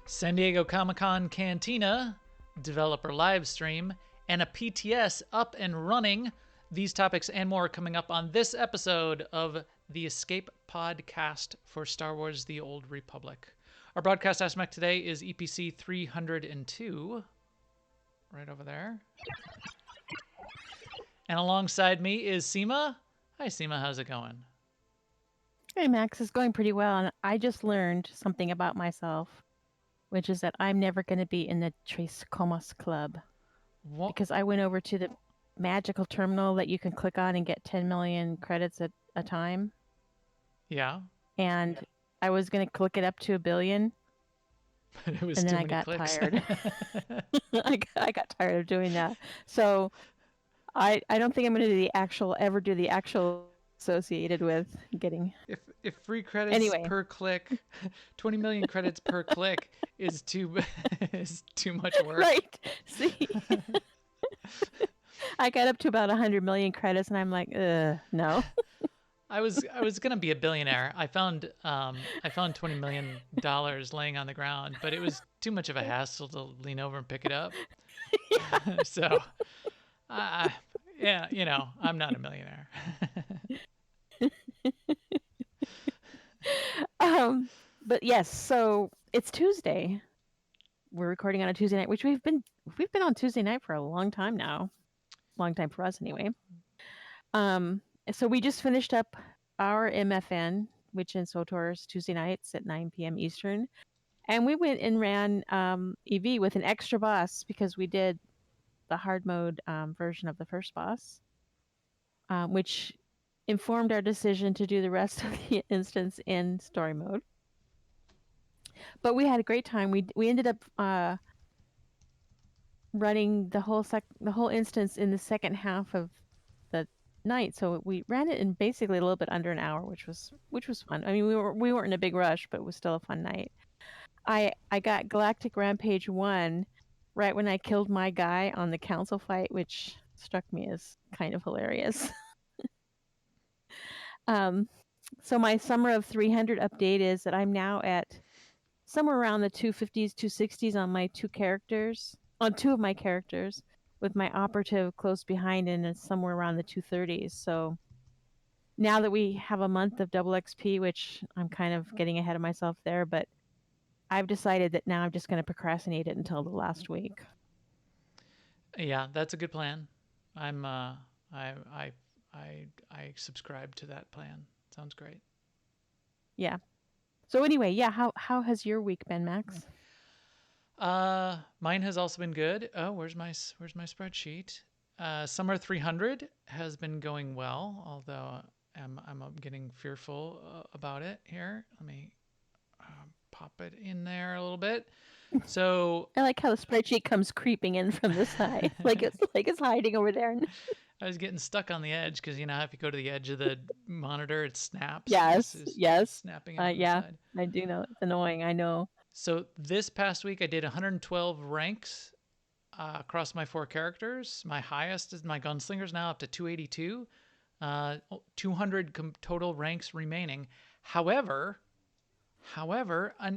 San Diego Comic-Con Cantina, developer livestream, and a PTS up and running. These topics and more coming up on this episode of the Escape Podcast for Star Wars The Old Republic. Our broadcast aspect today is EPC 302, right over there. And alongside me is Seema. Hi, Seema. How's it going? Hey, Max. It's going pretty well. And I just learned something about myself, which is that I'm never going to be in the Tres Comas Club. What? Because I went over to the magical terminal that you can click on and get 10 million credits at a time. Yeah. And I was going to click it up to 1 billion. But it was and too then many clicks. Tired. I got tired of doing that. So I don't think I'm going to ever do the actual associated with getting. If free credits per click, 20 million credits per click is too much work. Right. See. I got up to about 100 million credits and I'm like, no. I was gonna be a billionaire. I found $20 million laying on the ground, but it was too much of a hassle to lean over and pick it up. So, yeah, you know, I'm not a millionaire. But yes, so it's Tuesday. We're recording on a Tuesday night, which we've been on Tuesday night for a long time now. Long time for us anyway. So we just finished up our MFN, which in SWTOR is Tuesday nights at 9 p.m. Eastern. And we went and ran EV with an extra boss because we did the hard mode version of the first boss, which informed our decision to do the rest of the instance in story mode. But we had a great time. We ended up running the whole instance in the second half of the night. So we ran it in basically a little bit under an hour, which was fun. I mean, we weren't in a big rush, but it was still a fun night. I got Galactic Rampage 1 right when I killed my guy on the council fight, which struck me as kind of hilarious. So my Summer of 300 update is that I'm now at somewhere around the 250s, 260s on two of my characters, with my operative close behind, and it's somewhere around the 230s. So now that we have a month of double XP, which I'm kind of getting ahead of myself there, but I've decided that now I'm just going to procrastinate it until the last week. Yeah, that's a good plan. I subscribe to that plan. Sounds great. Yeah. So anyway, yeah, how has your week been, Max? Mine has also been good. Oh, where's my spreadsheet? Summer 300 has been going well, although I'm getting fearful about it here. Let me pop it in there a little bit. So I like how the spreadsheet comes creeping in from the side, like it's hiding over there. I was getting stuck on the edge because, you know, if you go to the edge of the monitor, it snaps. Yes. Snapping. Yeah, I do know. It's annoying. I know. So this past week, I did 112 ranks across my 4 characters. My highest is my gunslinger's now up to 282. 200 total ranks remaining. However,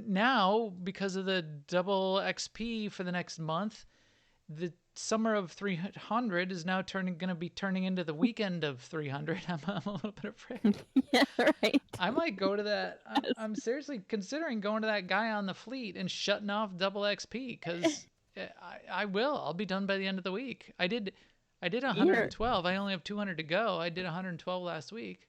now because of the double XP for the next month, the Summer of 300 is now going to be turning into the weekend of 300. I'm a little bit afraid. Yeah, right. I might go to that. I'm seriously considering going to that guy on the fleet and shutting off double XP because I will. I'll be done by the end of the week. I did 112. I only have 200 to go. I did 112 last week.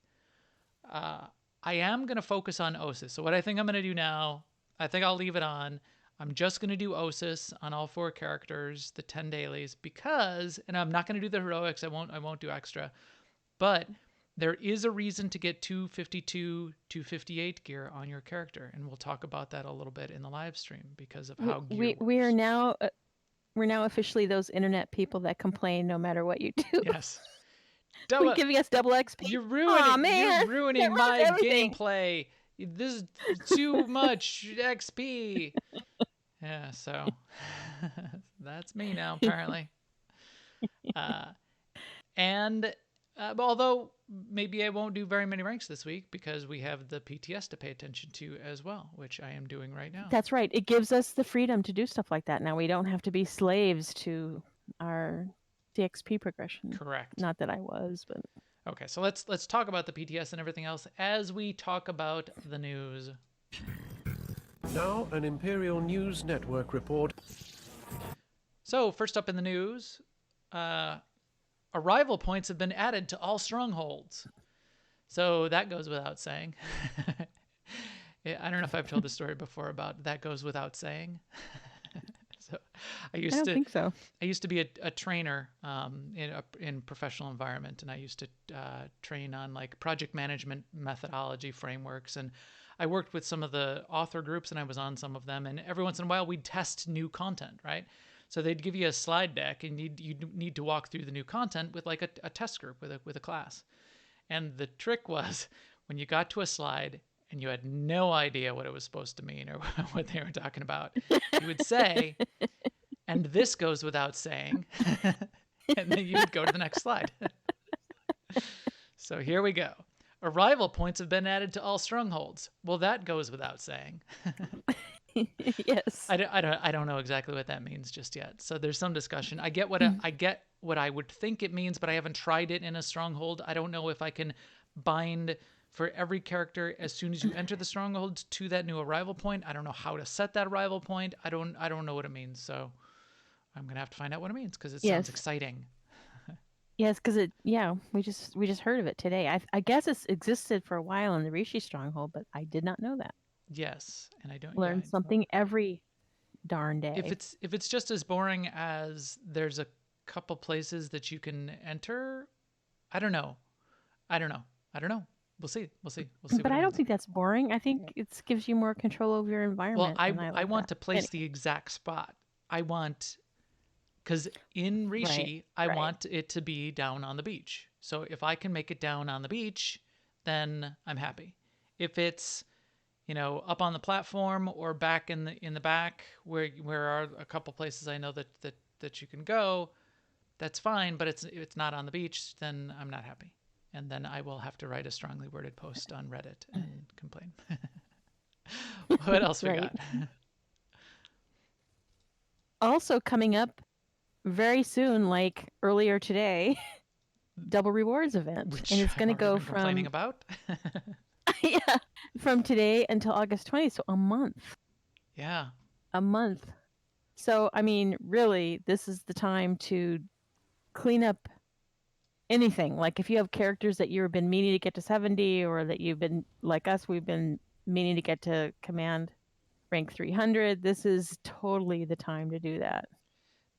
I am going to focus on OSIS. So what I think I'm going to do now, I think I'll leave it on. I'm just going to do OSIS on all 4 characters, the 10 dailies, because, and I'm not going to do the heroics. I won't do extra, but there is a reason to get 252, 258 gear on your character, and we'll talk about that a little bit in the live stream because of how gear works. We're now officially those internet people that complain no matter what you do. Yes. You're giving us double XP. You're ruining my gameplay. This is too much XP. Yeah, so that's me now, apparently. And Although maybe I won't do very many ranks this week because we have the PTS to pay attention to as well, which I am doing right now. That's right. It gives us the freedom to do stuff like that. Now we don't have to be slaves to our DXP progression. Correct. Not that I was, but okay. So let's talk about the PTS and everything else as we talk about the news. Now an Imperial News Network report. So first up in the news, arrival points have been added to all strongholds. So that goes without saying. I don't know if I've told the story before about that goes without saying. So I don't think so. I used to be a trainer in professional environment, and I used to train on like project management methodology frameworks, and I worked with some of the author groups, and I was on some of them, and every once in a while we'd test new content, right? So they'd give you a slide deck, and you need to walk through the new content with like a test group with a class. And the trick was when you got to a slide and you had no idea what it was supposed to mean or what they were talking about, you would say, and this goes without saying, and then you would go to the next slide. So here we go. Arrival points have been added to all strongholds. Well, that goes without saying. Yes. I don't know exactly what that means just yet. So there's some discussion. I get what I would think it means, but I haven't tried it in a stronghold. I don't know if I can bind for every character as soon as you enter the stronghold to that new arrival point. I don't know how to set that arrival point. I don't know what it means. So I'm gonna have to find out what it means because it sounds exciting. Yes, because we just heard of it today. I guess it's existed for a while in the Rishi stronghold, but I did not know that. Yes, and I don't learn something every darn day. If it's just as boring as there's a couple places that you can enter, I don't know. We'll see. But I don't think that's boring. I think it gives you more control over your environment. Well, I want to place the exact spot. I want, because in Rishi, I want it to be down on the beach. So if I can make it down on the beach, then I'm happy. If it's, up on the platform or back in the back where are a couple places I know that you can go, that's fine. But it's not on the beach, then I'm not happy. And then I will have to write a strongly worded post on Reddit and complain. What else we got? Also coming up very soon, like earlier today, double rewards event. Which and it's going to go from complaining about. Yeah, from today until August 20th, so a month. Yeah. A month. So, I mean, really, this is the time to clean up anything. Like if you have characters that you've been meaning to get to 70, or that you've been, like us, we've been meaning to get to command rank 300, this is totally the time to do that.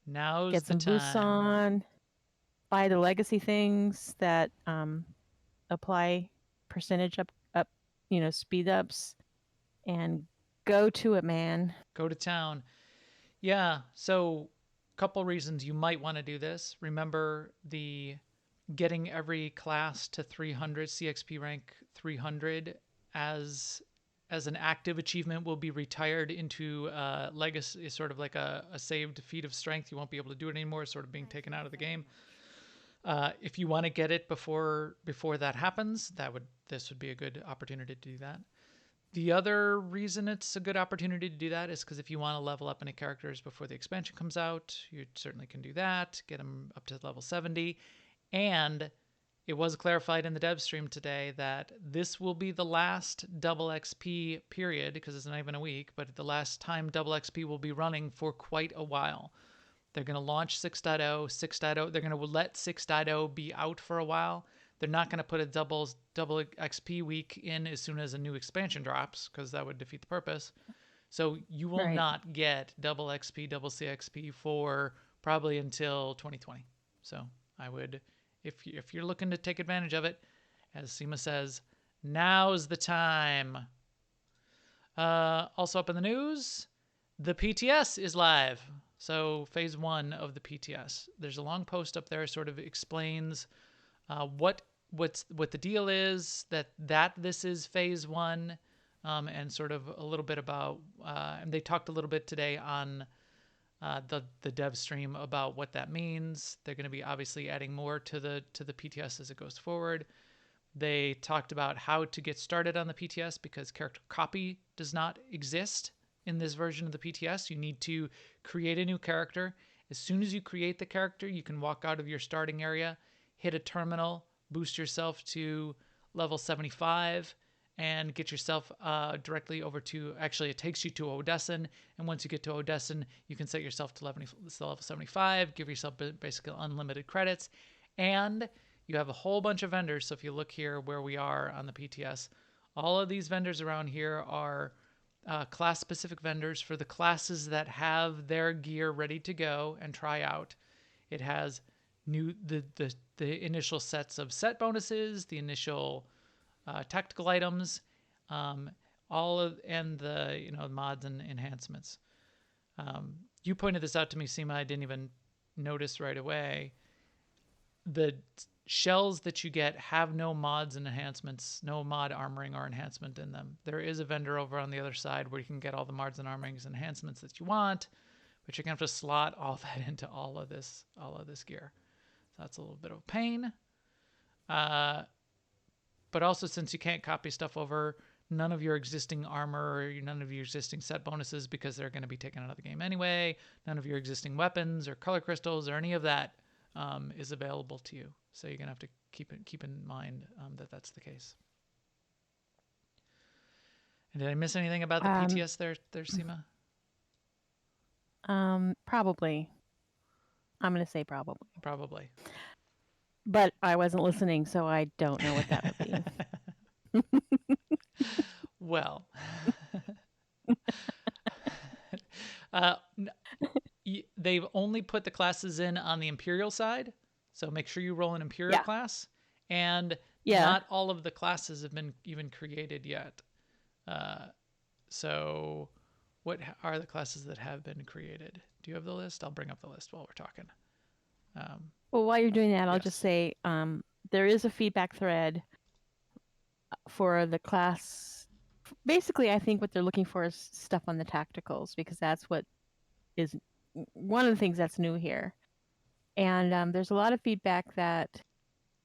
Now's get some the time. boosts on, buy the legacy things that apply percentage up, speed ups, and go to it, man. Go to town. Yeah, so a couple reasons you might want to do this. Remember the getting every class to 300, CXP rank 300 as an active achievement will be retired into legacy, sort of like a saved feat of strength. You won't be able to do it anymore, sort of being taken out of the game. If you want to get it before that happens, this would be a good opportunity to do that. The other reason it's a good opportunity to do that is because if you want to level up any characters before the expansion comes out, you certainly can do that, get them up to level 70. And it was clarified in the dev stream today that this will be the last double XP period, because it's not even a week, but the last time double XP will be running for quite a while. They're going to launch 6.0, 6.0. They're going to let 6.0 be out for a while. They're not going to put a double XP week in as soon as a new expansion drops, because that would defeat the purpose. So you will not get double XP, double CXP for probably until 2020. So I would, if you're looking to take advantage of it, as Seema says, now's the time. Also up in the news, the PTS is live. So phase 1 of the PTS. There's a long post up there, sort of explains what the deal is, that this is phase 1, and sort of a little bit about, and they talked a little bit today on the dev stream about what that means. They're going to be obviously adding more to the PTS as it goes forward. They talked about how to get started on the PTS because character copy does not exist in this version of the PTS. You need to create a new character. As soon as you create the character, you can walk out of your starting area, hit a terminal, boost yourself to level 75, and get yourself directly over to, actually it takes you to Odessen, and once you get to Odessen, you can set yourself to level 75, give yourself basically unlimited credits, and you have a whole bunch of vendors. So if you look here where we are on the PTS, all of these vendors around here are class-specific vendors for the classes that have their gear ready to go and try out. It has the initial sets of set bonuses, the initial tactical items, and the mods and enhancements. You pointed this out to me, Seema. I didn't even notice right away. The shells that you get have no mods and enhancements, no mod armoring or enhancement in them. There is a vendor over on the other side where you can get all the mods and armorings and enhancements that you want, but you're gonna have to slot all that into all of this gear. So that's a little bit of a pain. But also, since you can't copy stuff over, none of your existing armor or none of your existing set bonuses, because they're going to be taken out of the game anyway, none of your existing weapons or color crystals or any of that is available to you. So you're going to have to keep in mind that that's the case. And did I miss anything about the PTS there, Seema? Probably. I'm going to say probably. Probably. But I wasn't listening, so I don't know what that would be. Well, they've only put the classes in on the Imperial side, so make sure you roll an Imperial class. And not all of the classes have been even created yet. So what are the classes that have been created? Do you have the list? I'll bring up the list while we're talking. Well, while you're doing that, I'll just say there is a feedback thread for the class. Basically, I think what they're looking for is stuff on the tacticals, because that's what is one of the things that's new here. And there's a lot of feedback that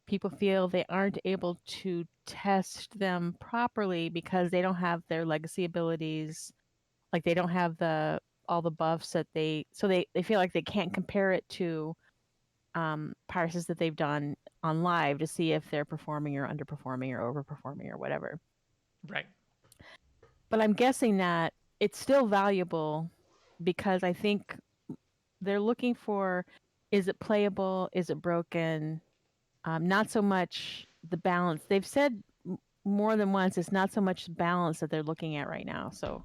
people feel they aren't able to test them properly because they don't have their legacy abilities. Like they don't have all the buffs that they feel like they can't compare it to parses that they've done on live to see if they're performing or underperforming or overperforming or whatever. Right. But I'm guessing that it's still valuable because I think they're looking for, is it playable? Is it broken? Not so much the balance. They've said more than once it's not so much balance that they're looking at right now. So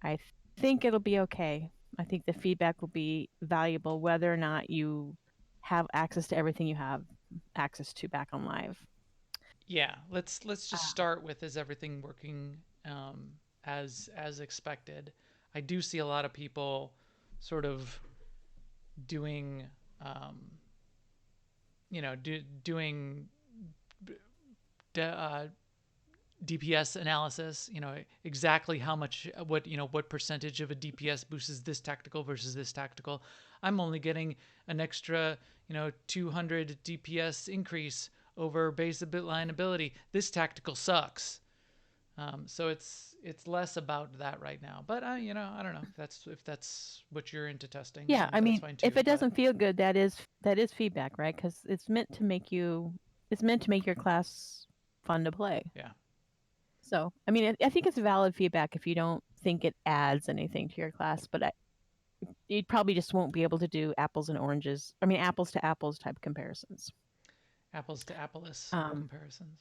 I think it'll be okay. I think the feedback will be valuable whether or not you have access to everything you have access to back on live. Yeah, let's just start with, is everything working as expected? I do see a lot of people sort of doing doing DPS analysis, exactly how much, what percentage of a DPS boosts this tactical versus this tactical. I'm only getting an extra, 200 DPS increase over base line ability. This tactical sucks. So it's less about that right now. But I don't know if that's what you're into testing. Yeah, I mean, fine too, if it doesn't feel good, that is feedback, right? Because it's meant to make your class fun to play. Yeah. So, I mean, I think it's valid feedback if you don't think it adds anything to your class, but you probably just won't be able to do apples and oranges. I mean, apples to apples type comparisons. Apples to apples comparisons.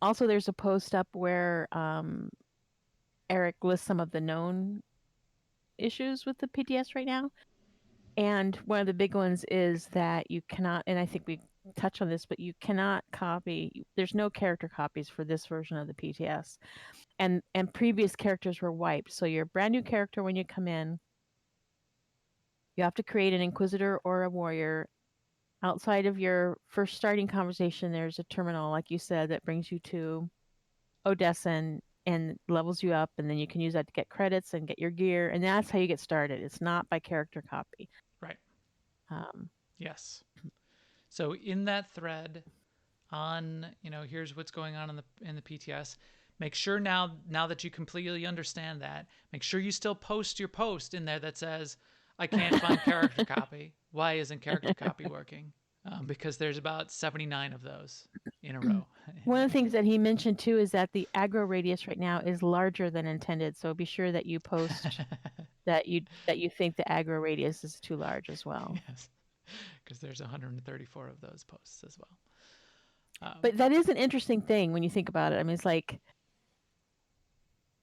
Also, there's a post up where Eric lists some of the known issues with the PTS right now. And one of the big ones is that you cannot, and I think we touch on this, but you cannot copy. There's no character copies for this version of the PTS, and previous characters were wiped. So your brand new character, when you come in, you have to create an Inquisitor or a Warrior. Outside of your first starting conversation, there's a terminal, like you said, that brings you to Odessen, and levels you up, and then you can use that to get credits and get your gear, and that's how you get started. It's not by character copy. Right. Um, Yes. So in that thread on, here's what's going on in the PTS. Make sure now that you completely understand that, make sure you still post your post in there that says, I can't find character copy. Why isn't character copy working? Because there's about 79 of those in a row. One of the things that he mentioned too is that the aggro radius right now is larger than intended. So be sure that you post that you think the aggro radius is too large as well. Yes, because there's 134 of those posts as well. But that is an interesting thing when you think about it. I mean, it's like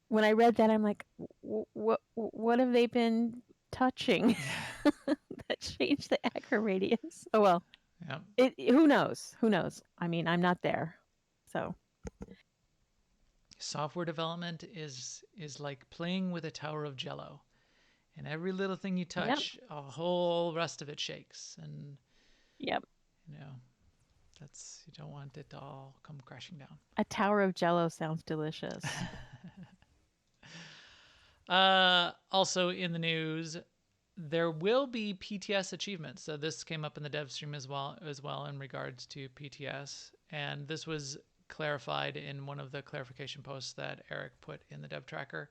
when I read that, I'm like, what have they been touching that changed the aggro radius? Oh well. Yeah. Who knows? Who knows? I mean, I'm not there, so. Software development is like playing with a tower of Jello, and every little thing you touch, a whole rest of it shakes, and yep, you don't want it to all come crashing down. A tower of Jello sounds delicious. Also in the news, there will be PTS achievements. So this came up in the dev stream as well in regards to PTS, and this was clarified in one of the clarification posts that Eric put in the dev tracker.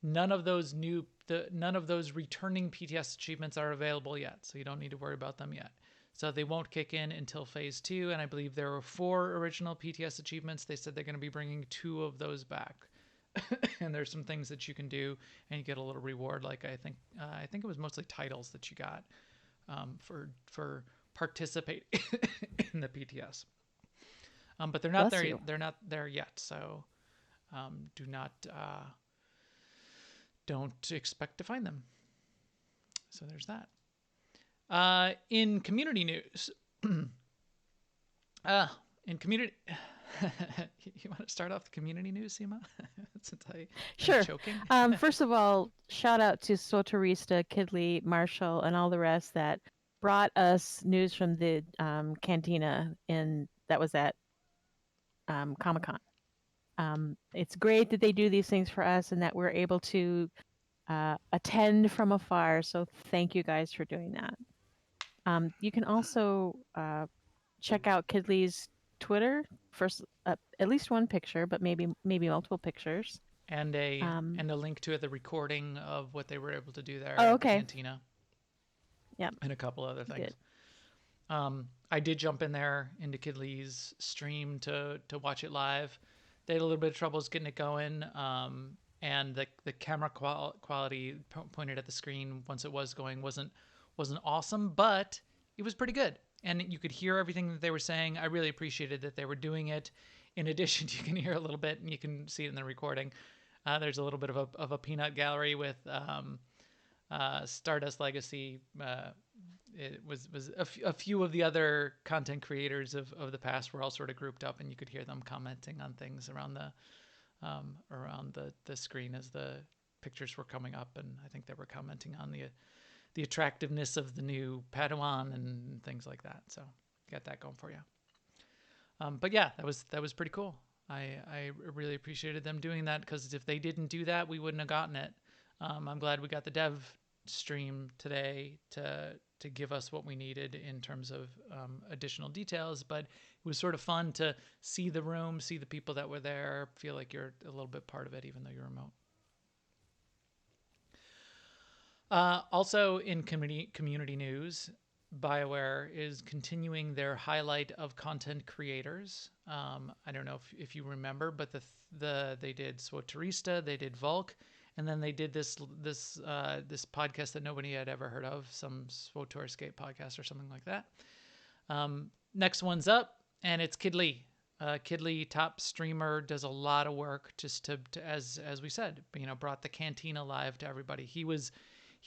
None of those returning PTS achievements are available yet, so you don't need to worry about them yet. So they won't kick in until phase 2, and I believe there were 4 original PTS achievements. They said they're going to be bringing 2 of those back. And there's some things that you can do, and you get a little reward. Like I think it was mostly titles that you got for participating in the PTS. But they're not there. They're not there yet. So don't expect to find them. So there's that. In community news, in community. You want to start off the community news, Seema? Since sure. Choking. First of all, shout out to SWTOR, Kidley, Marshall, and all the rest that brought us news from the cantina that was at Comic-Con. It's great that they do these things for us and that we're able to attend from afar. So thank you guys for doing that. You can also check out Kidley's Twitter, first at least one picture, but maybe multiple pictures, and a link to the recording of what they were able to do there at the cantina. Yep, and a couple other things. I did jump in there into Kidley's stream to watch it live. They had a little bit of troubles getting it going, and the camera quality pointed at the screen once it was going wasn't awesome, but it was pretty good. And you could hear everything that they were saying. I really appreciated that they were doing it. In addition, you can hear a little bit, and you can see it in the recording. There's a little bit of a peanut gallery with Stardust Legacy. It was a few of the other content creators of the past were all sort of grouped up, and you could hear them commenting on things around the screen as the pictures were coming up. And I think they were commenting on the attractiveness of the new Padawan and things like that. So got that going for you. But yeah, that was pretty cool. I really appreciated them doing that, because if they didn't do that, we wouldn't have gotten it. I'm glad we got the dev stream today to give us what we needed in terms of additional details. But it was sort of fun to see the room, see the people that were there, feel like you're a little bit part of it, even though you're remote. Also in community news, BioWare is continuing their highlight of content creators. I don't know if you remember, but they did SWTOR, they did Volk, and then they did this podcast that nobody had ever heard of, some SWTOR Escape podcast or something like that. Next one's up, and it's Kidley. Kidley, top streamer, does a lot of work just to as we said, brought the cantina live to everybody. He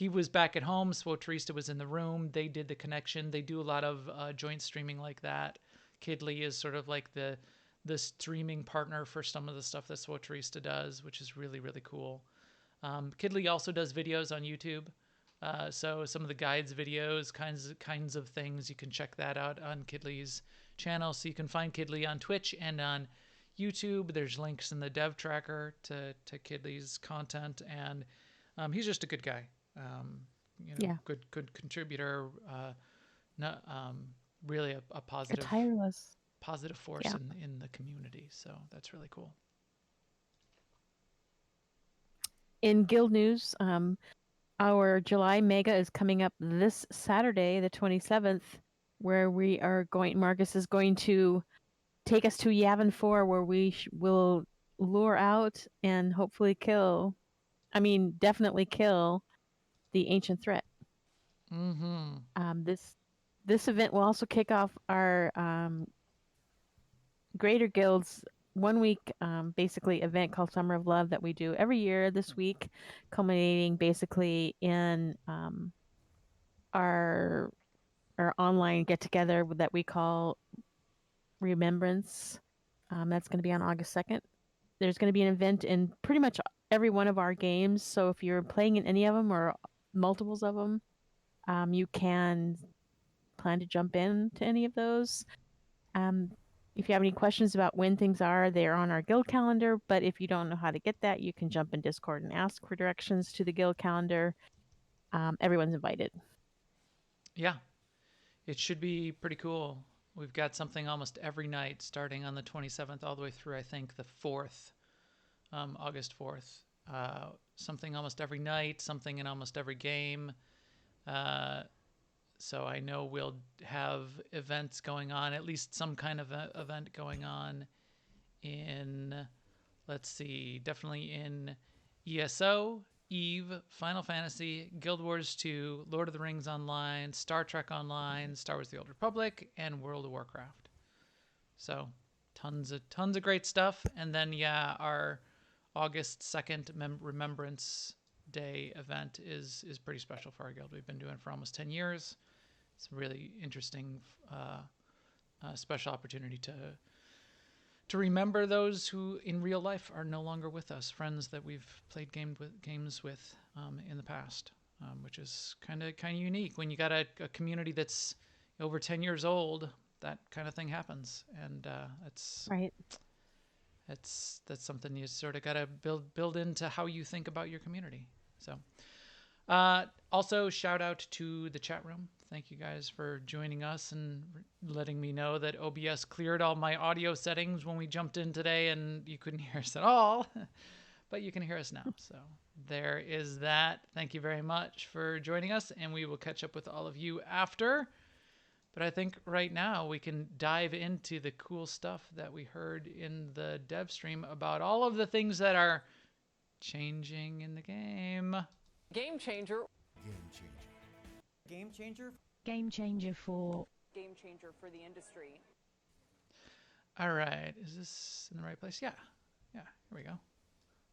was back at home. SWTOR was in the room. They did the connection. They do a lot of joint streaming like that. Kidley is sort of like the streaming partner for some of the stuff that SWTOR does, which is really, really cool. Kidley also does videos on YouTube. So some of the guides videos, kinds of things, you can check that out on Kidley's channel. So you can find Kidley on Twitch and on YouTube. There's links in the dev tracker to Kidley's content, and he's just a good guy. Good contributor. Really a positive force in the community. So that's really cool. In guild news, our July Mega is coming up this Saturday, the 27th, where we are going. Marcus is going to take us to Yavin 4, where we will lure out and hopefully definitely kill the ancient threat. This event will also kick off our Greater Guild's 1 week basically event called Summer of Love that we do every year this week, culminating basically in our online get together that we call Remembrance. That's going to be on August 2nd. There's going to be an event in pretty much every one of our games. So if you're playing in any of them or multiples of them, you can plan to jump in to any of those. If you have any questions about when things are, they're on our guild calendar. But if you don't know how to get that, you can jump in Discord and ask for directions to the guild calendar. Everyone's invited. Yeah, it should be pretty cool. We've got something almost every night, starting on the 27th all the way through, I think, the 4th, August 4th. Something almost every night, something in almost every game. So I know we'll have events going on, at least some kind of event going on in, let's see, definitely in ESO, EVE, Final Fantasy, Guild Wars 2, Lord of the Rings Online, Star Trek Online, Star Wars The Old Republic, and World of Warcraft. So tons of great stuff. And then, our August 2nd Remembrance Day event is pretty special for our guild. We've been doing it for almost 10 years. It's a really interesting, special opportunity to remember those who in real life are no longer with us, friends that we've played games with in the past, which is kind of unique. When you got a community that's over 10 years old, that kind of thing happens, and it's right. That's something you sort of got to build into how you think about your community. So, also shout out to the chat room. Thank you guys for joining us and letting me know that OBS cleared all my audio settings when we jumped in today and you couldn't hear us at all, but you can hear us now. So there is that. Thank you very much for joining us, and we will catch up with all of you after. But I think right now we can dive into the cool stuff that we heard in the dev stream about all of the things that are changing in the game. Game changer. Game changer. Game changer. Game changer for. Game changer for the industry. All right. Is this in the right place? Yeah. Here we go.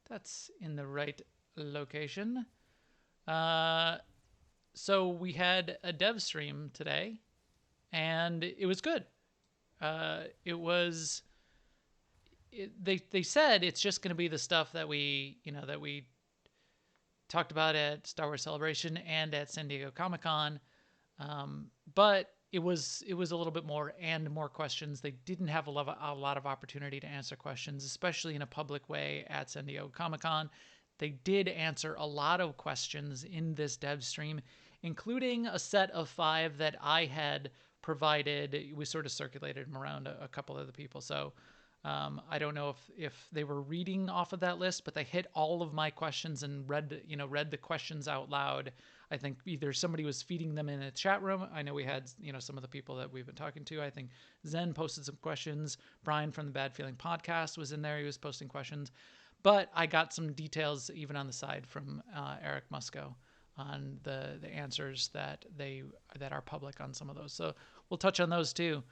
That's in the right location. So we had a dev stream today, and it was good. They said it's just going to be the stuff that we talked about at Star Wars Celebration and at San Diego Comic-Con. But it was a little bit more and more questions. They didn't have a lot of opportunity to answer questions, especially in a public way at San Diego Comic-Con. They did answer a lot of questions in this dev stream, including a set of 5 that I had provided. We sort of circulated them around a couple of the people. So I don't know if they were reading off of that list, but they hit all of my questions and read the questions out loud. I think either somebody was feeding them in a chat room. I know we had, some of the people that we've been talking to. I think Zen posted some questions. Brian from the Bad Feeling podcast was in there. He was posting questions. But I got some details even on the side from Eric Musco on the answers that are public on some of those. So we'll touch on those too.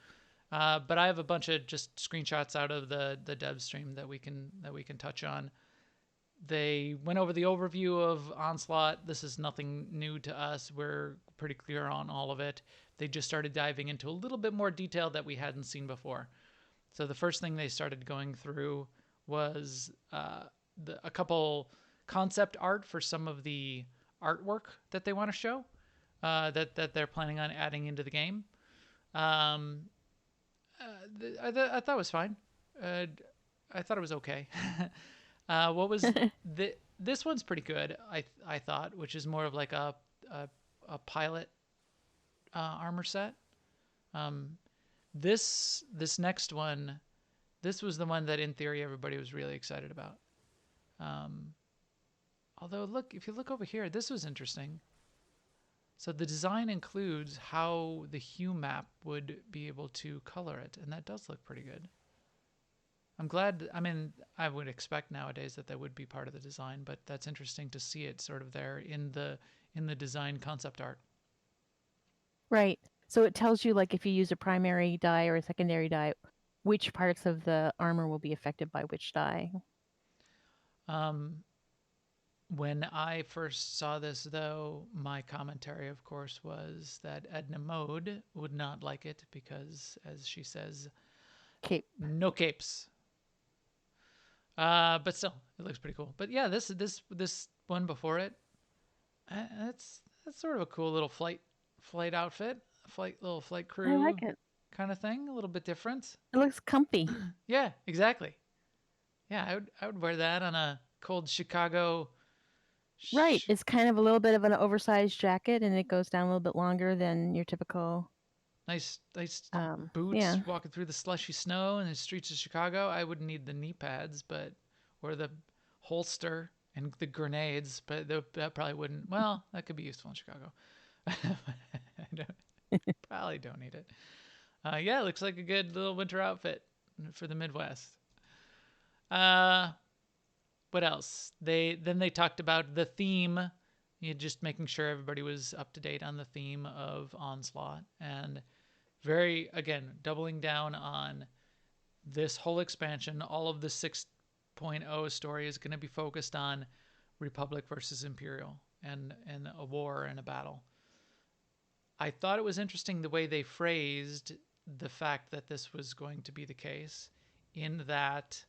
But I have a bunch of just screenshots out of the dev stream that we can touch on. They went over the overview of Onslaught. This is nothing new to us. We're pretty clear on all of it. They just started diving into a little bit more detail that we hadn't seen before. So the first thing they started going through was a couple concept art for some of the artwork that they want to show, that they're planning on adding into the game. I thought it was fine. I thought it was okay. What was this one's pretty good. I thought, which is more of like a pilot armor set. This next one, this was the one that in theory everybody was really excited about. Although look, if you look over here, this was interesting. So the design includes how the hue map would be able to color it, and that does look pretty good. I'm glad. I mean, I would expect nowadays that would be part of the design, but that's interesting to see it sort of there in the design concept art. Right. So it tells you, like, if you use a primary dye or a secondary dye, which parts of the armor will be affected by which dye. When I first saw this, though, my commentary, of course, was that Edna Mode would not like it because, as she says, Cape. no capes. But still, it looks pretty cool. But yeah, this one before it, that's sort of a cool little flight outfit, little flight crew. I like it. Kind of thing, a little bit different. It looks comfy. Yeah, exactly. Yeah, I would wear that on a cold Chicago. Right. It's kind of a little bit of an oversized jacket, and it goes down a little bit longer than your typical. Nice boots, yeah. walking through the slushy snow in the streets of Chicago. I wouldn't need the knee pads, or the holster and the grenades, but that probably wouldn't. Well, that could be useful in Chicago. Probably don't need it. Yeah, it looks like a good little winter outfit for the Midwest. What else? They talked about the theme. Just making sure everybody was up to date on the theme of Onslaught, and again, doubling down on this whole expansion. All of the 6.0 story is going to be focused on Republic versus Imperial and a war and a battle. I thought it was interesting the way they phrased the fact that this was going to be the case, in that,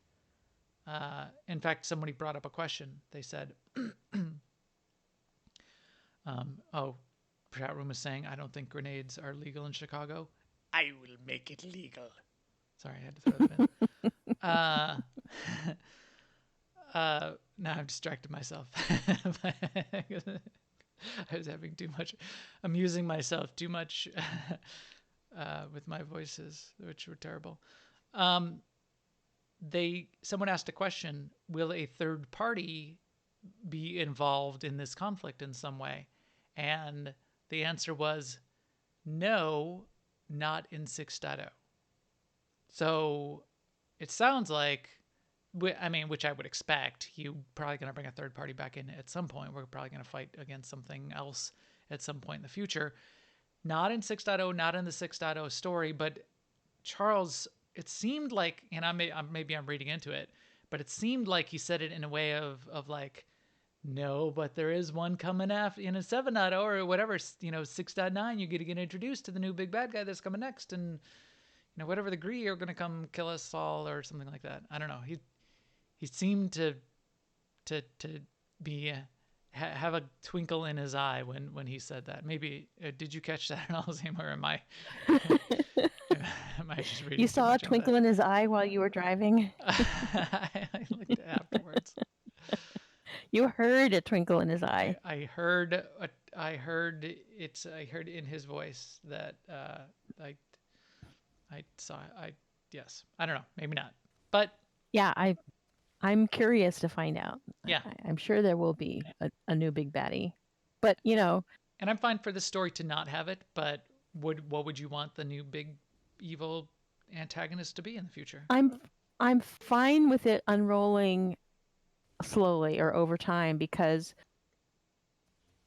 in fact, somebody brought up a question. They said, chat room is saying, I don't think grenades are legal in Chicago. I will make it legal. Sorry, I had to throw that in. Now I've distracted myself. I was having amusing myself too much with my voices, which were terrible. Someone asked a question, will a third party be involved in this conflict in some way? And the answer was no, not in 6.0. So it sounds like, I mean, which I would expect, you're probably going to bring a third party back in at some point. We're probably going to fight against something else at some point in the future. Not in 6.0, not in the 6.0 story, but Charles, it seemed like, and maybe I'm reading into it, but it seemed like he said it in a way of like, no, but there is one coming after in a 7.0 or whatever, 6.9, you get to get introduced to the new big bad guy that's coming next, and whatever the Gree are going to come kill us all or something like that. I don't know. He seemed to be have a twinkle in his eye when he said that. Maybe did you catch that at all, Seema, or am I just reading? You saw a twinkle in his eye while you were driving? I looked afterwards. You heard a twinkle in his eye. I heard in his voice that I saw. Yes. I don't know. Maybe not. But yeah, I'm curious to find out. Yeah. I'm sure there will be a new big baddie. But, And I'm fine for the story to not have it, but what would you want the new big evil antagonist to be in the future? I'm fine with it unrolling slowly or over time, because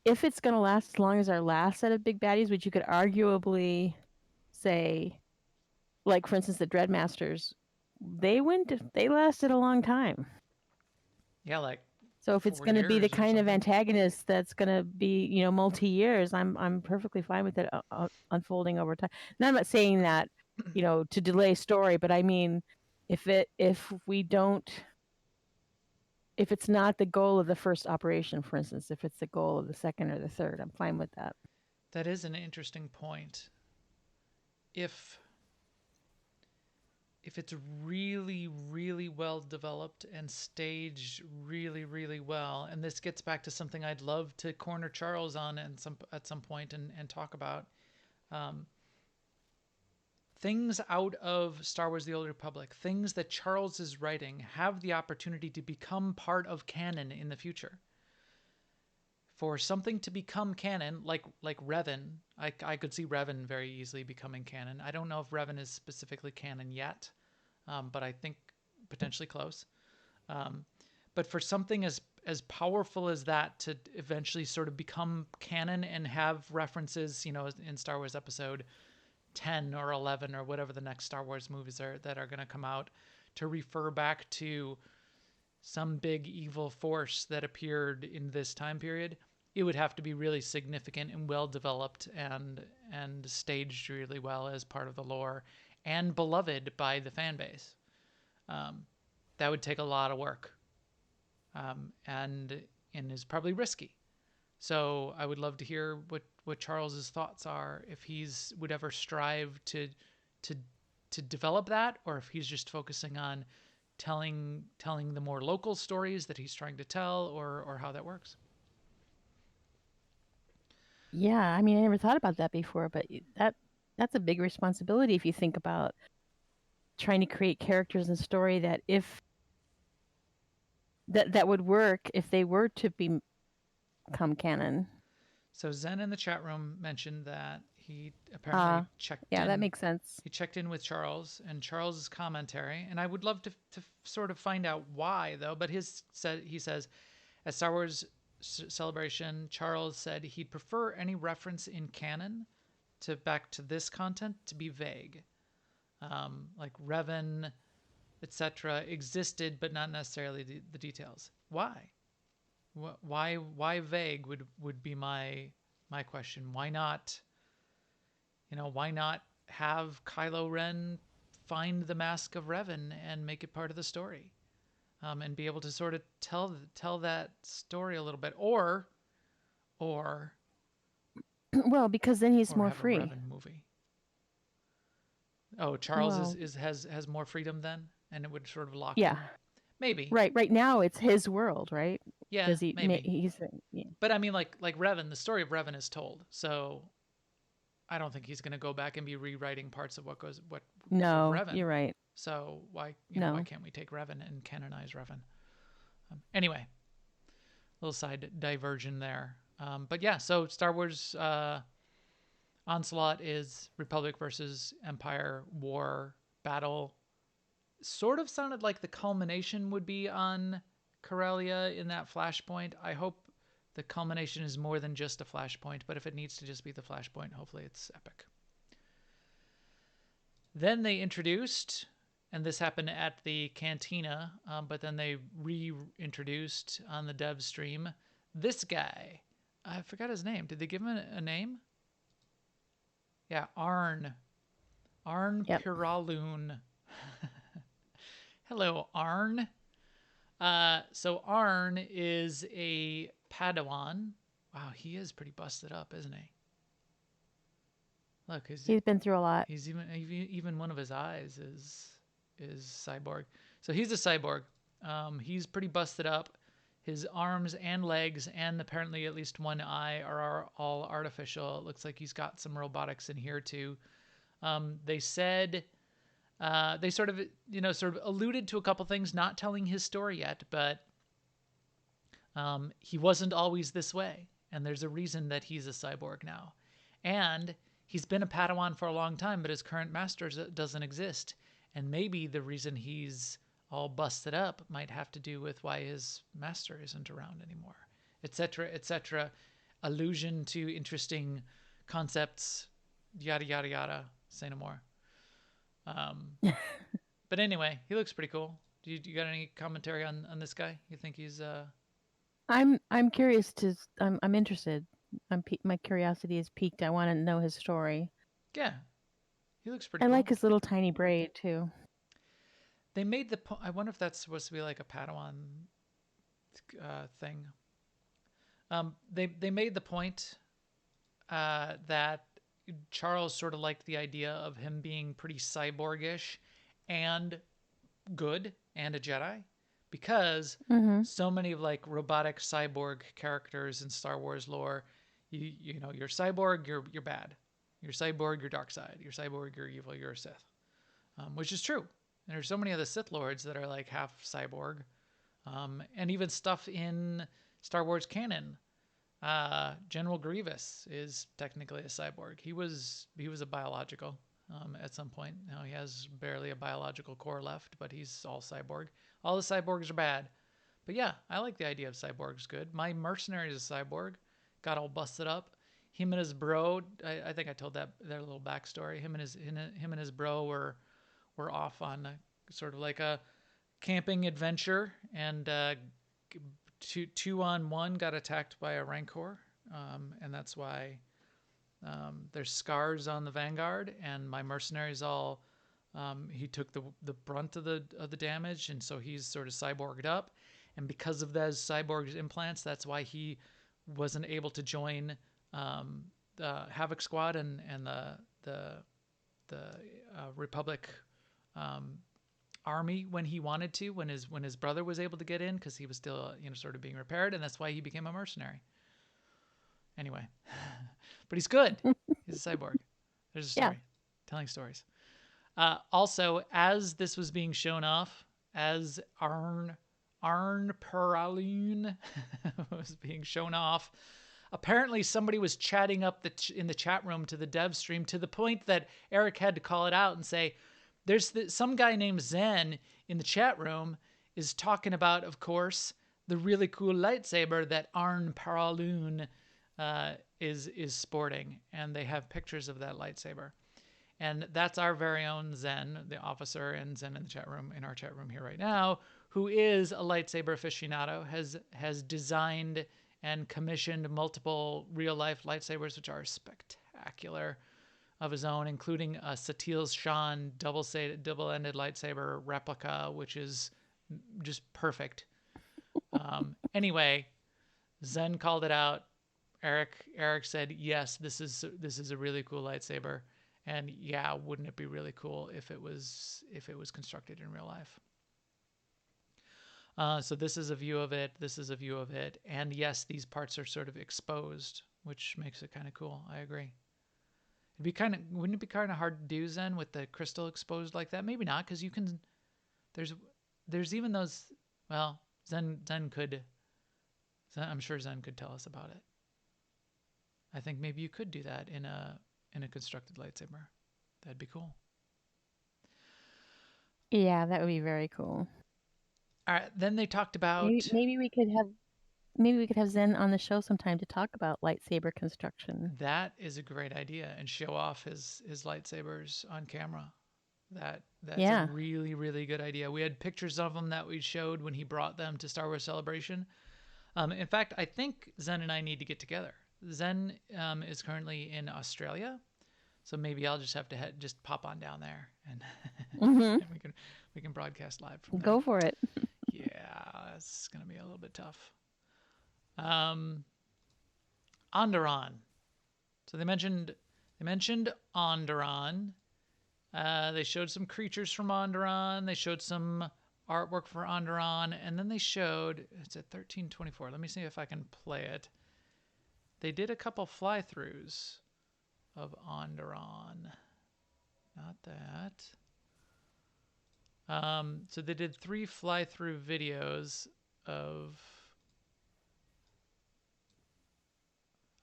if it's going to last as long as our last set of big baddies, which you could arguably say, like, for instance, the Dreadmasters, they lasted a long time. Yeah, like. So if it's going to be the kind of antagonist that's going to be, multi-years, I'm perfectly fine with it unfolding over time. Now, I'm not saying that, to delay story, but I mean, if it's not the goal of the first operation, for instance, if it's the goal of the second or the third, I'm fine with that. That is an interesting point. If if it's really, really well developed and staged really, really well, and this gets back to something I'd love to corner Charles on at some point and talk about, things out of Star Wars: The Old Republic, things that Charles is writing, have the opportunity to become part of canon in the future. For something to become canon, like Revan, I could see Revan very easily becoming canon. I don't know if Revan is specifically canon yet, but I think potentially close. But for something as powerful as that to eventually sort of become canon and have references, in Star Wars Episode 10 or 11 or whatever the next Star Wars movies are that are going to come out, to refer back to some big evil force that appeared in this time period, it would have to be really significant and well developed and staged really well as part of the lore and beloved by the fan base. That would take a lot of work, and is probably risky. So I would love to hear what Charles's thoughts are, if he's would ever strive to develop that, or if he's just focusing on telling the more local stories that he's trying to tell, or how that works. Yeah, I mean, I never thought about that before, but that's a big responsibility if you think about trying to create characters and story that if that would work if they were to become canon. So Zen in the chat room mentioned that he apparently checked in. Yeah, that makes sense. He checked in with Charles and Charles's commentary, and I would love to sort of find out why, though. But he says, at Star Wars Celebration, Charles said he'd prefer any reference in canon back to this content to be vague, like Revan, etc. existed, but not necessarily the details. Why? Why vague would be my question. Why not? Why not have Kylo Ren find the mask of Revan and make it part of the story, and be able to sort of tell that story a little bit, or well, because then he's more have free. A Revan movie. Oh, Charles has more freedom then, and it would sort of lock him. Maybe. Right now it's his world, right? Yeah, maybe. Yeah. But I mean, like Revan, the story of Revan is told, so I don't think he's going to go back and be rewriting parts of No, Revan. You're right. So why can't we take Revan and canonize Revan? Anyway, little side diversion there. But yeah, so Star Wars Onslaught is Republic versus Empire war battle. Sort of sounded like the culmination would be on Corellia in that flashpoint. I hope the culmination is more than just a flashpoint, but if it needs to just be the flashpoint, hopefully it's epic. Then they introduced, and this happened at the cantina, but then they reintroduced on the dev stream, this guy. I forgot his name. Did they give him a name? Yeah, Arne. Arne Piraloon. Hello, Arne. So Arne is a Padawan. Wow, he is pretty busted up, isn't he? Look, he's been through a lot. He's even one of his eyes is cyborg. So he's a cyborg. He's pretty busted up. His arms and legs and apparently at least one eye are all artificial. It looks like he's got some robotics in here too. They said they sort of alluded to a couple things, not telling his story yet, but he wasn't always this way, and there's a reason that he's a cyborg now. And he's been a Padawan for a long time, but his current master doesn't exist. And maybe the reason he's all busted up might have to do with why his master isn't around anymore, etc., etc. Allusion to interesting concepts, yada, yada, yada. Say no more. But anyway, he looks pretty cool. Do you got any commentary on this guy? You think he's... I'm curious I'm interested. My curiosity is piqued. I want to know his story. Yeah. He looks pretty cool. I like his little tiny braid too. They made I wonder if that's supposed to be like a Padawan thing. They made the point that Charles sort of liked the idea of him being pretty cyborgish and good and a Jedi, because so many of like robotic cyborg characters in Star Wars lore, you know, you're cyborg, you're bad. You're cyborg, you're dark side. You're cyborg, you're evil, you're a Sith, which is true. And there's so many of the Sith Lords that are like half cyborg, and even stuff in Star Wars canon. General Grievous is technically a cyborg. He was a biological at some point. Now he has barely a biological core left, but he's all cyborg. All the cyborgs are bad. But yeah, I like the idea of cyborgs good. My mercenary is a cyborg. Got all busted up. Him and his bro, I think I told their little backstory. Him and his bro were off on sort of like a camping adventure, and 2-on-1 got attacked by a Rancor, and that's why there's scars on the Vanguard, and my mercenary's all he took the brunt of the damage, and so he's sort of cyborged up, and because of those cyborg implants, that's why he wasn't able to join the Havoc Squad and the Republic army when he wanted to, when his brother was able to get in, because he was still, you know, sort of being repaired, and that's why he became a mercenary. Anyway, but he's good. He's a cyborg. There's a story, telling stories. Also, as this was being shown off, as Arne Peralune was being shown off, apparently somebody was chatting up in the chat room to the dev stream, to the point that Eric had to call it out and say, there's some guy named Zen in the chat room is talking about, of course, the really cool lightsaber that Arne Peralune is sporting, and they have pictures of that lightsaber. And that's our very own Zen, the officer, and Zen in the chat room, in our chat room here right now, who is a lightsaber aficionado, has designed and commissioned multiple real-life lightsabers, which are spectacular, of his own, including a Satil Shan double-ended lightsaber replica, which is just perfect. Anyway, Zen called it out. Eric said, yes, this is a really cool lightsaber. And yeah, wouldn't it be really cool if it was constructed in real life? So this is a view of it. This is a view of it. And yes, these parts are sort of exposed, which makes it kind of cool. I agree. Wouldn't it be kind of hard to do, Zen, with the crystal exposed like that? Maybe not, because you can. There's even those. Well, Zen could. I'm sure Zen could tell us about it. I think maybe you could do that in a constructed lightsaber. That'd be cool. Yeah, that would be very cool. All right. Then they talked about maybe we could have Zen on the show sometime to talk about lightsaber construction. That is a great idea, and show off his lightsabers on camera. That's a really, really good idea. We had pictures of them that we showed when he brought them to Star Wars Celebration. In fact, I think Zen and I need to get together. Zen is currently in Australia, so maybe I'll just have to just pop on down there, and, and we can broadcast live from there. Go for it. Yeah, it's gonna be a little bit tough. Onderon. So they mentioned Onderon. They showed some creatures from Onderon. They showed some artwork for Onderon, and then they showed, it's at 1324. Let me see if I can play it. They did a couple fly-throughs of Onderon. Not that. So they did 3 fly-through videos of.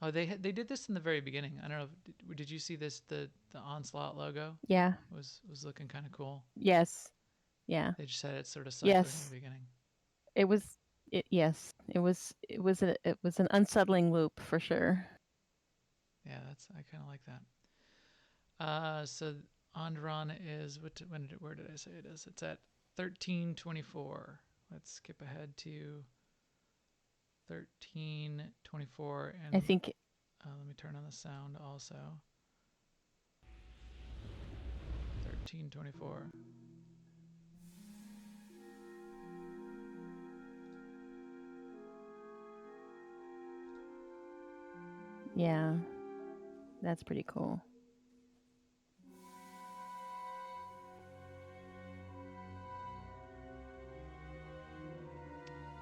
Oh, they did this in the very beginning. I don't know. Did you see this? The Onslaught logo. Yeah. Was looking kind of cool. Yes. Yeah. They just had it sort of cycling in the beginning. It was. Yes. It was an unsettling loop for sure. Yeah, I kind of like that. So Onderon is where did I say it is? It's at 1324. Let's skip ahead to 1324, and I think. Let me turn on the sound also. 1324. Yeah, that's pretty cool.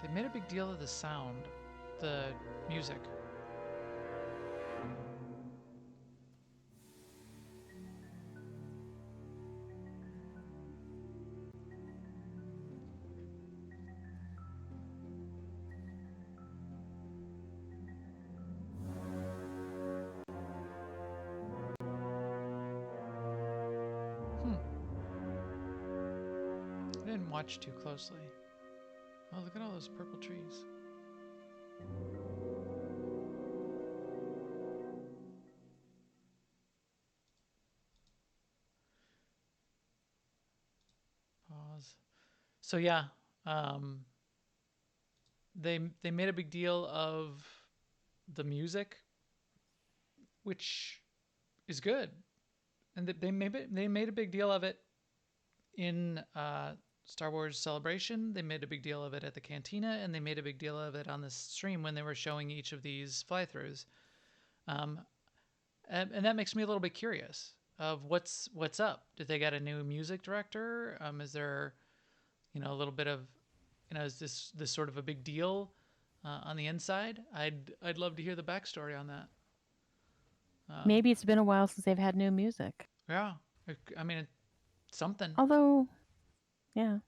They made a big deal of the sound, the music. I didn't watch too closely. Oh, look at all those purple trees. Pause. So yeah, they made a big deal of the music, which is good, and they made a big deal of it in Star Wars Celebration. They made a big deal of it at the Cantina, and they made a big deal of it on the stream when they were showing each of these fly-throughs. And that makes me a little bit curious of what's up. Did they get a new music director? Is there, a little bit of, is this sort of a big deal on the inside? I'd love to hear the backstory on that. Maybe it's been a while since they've had new music. Yeah, I mean, something. Although, yeah.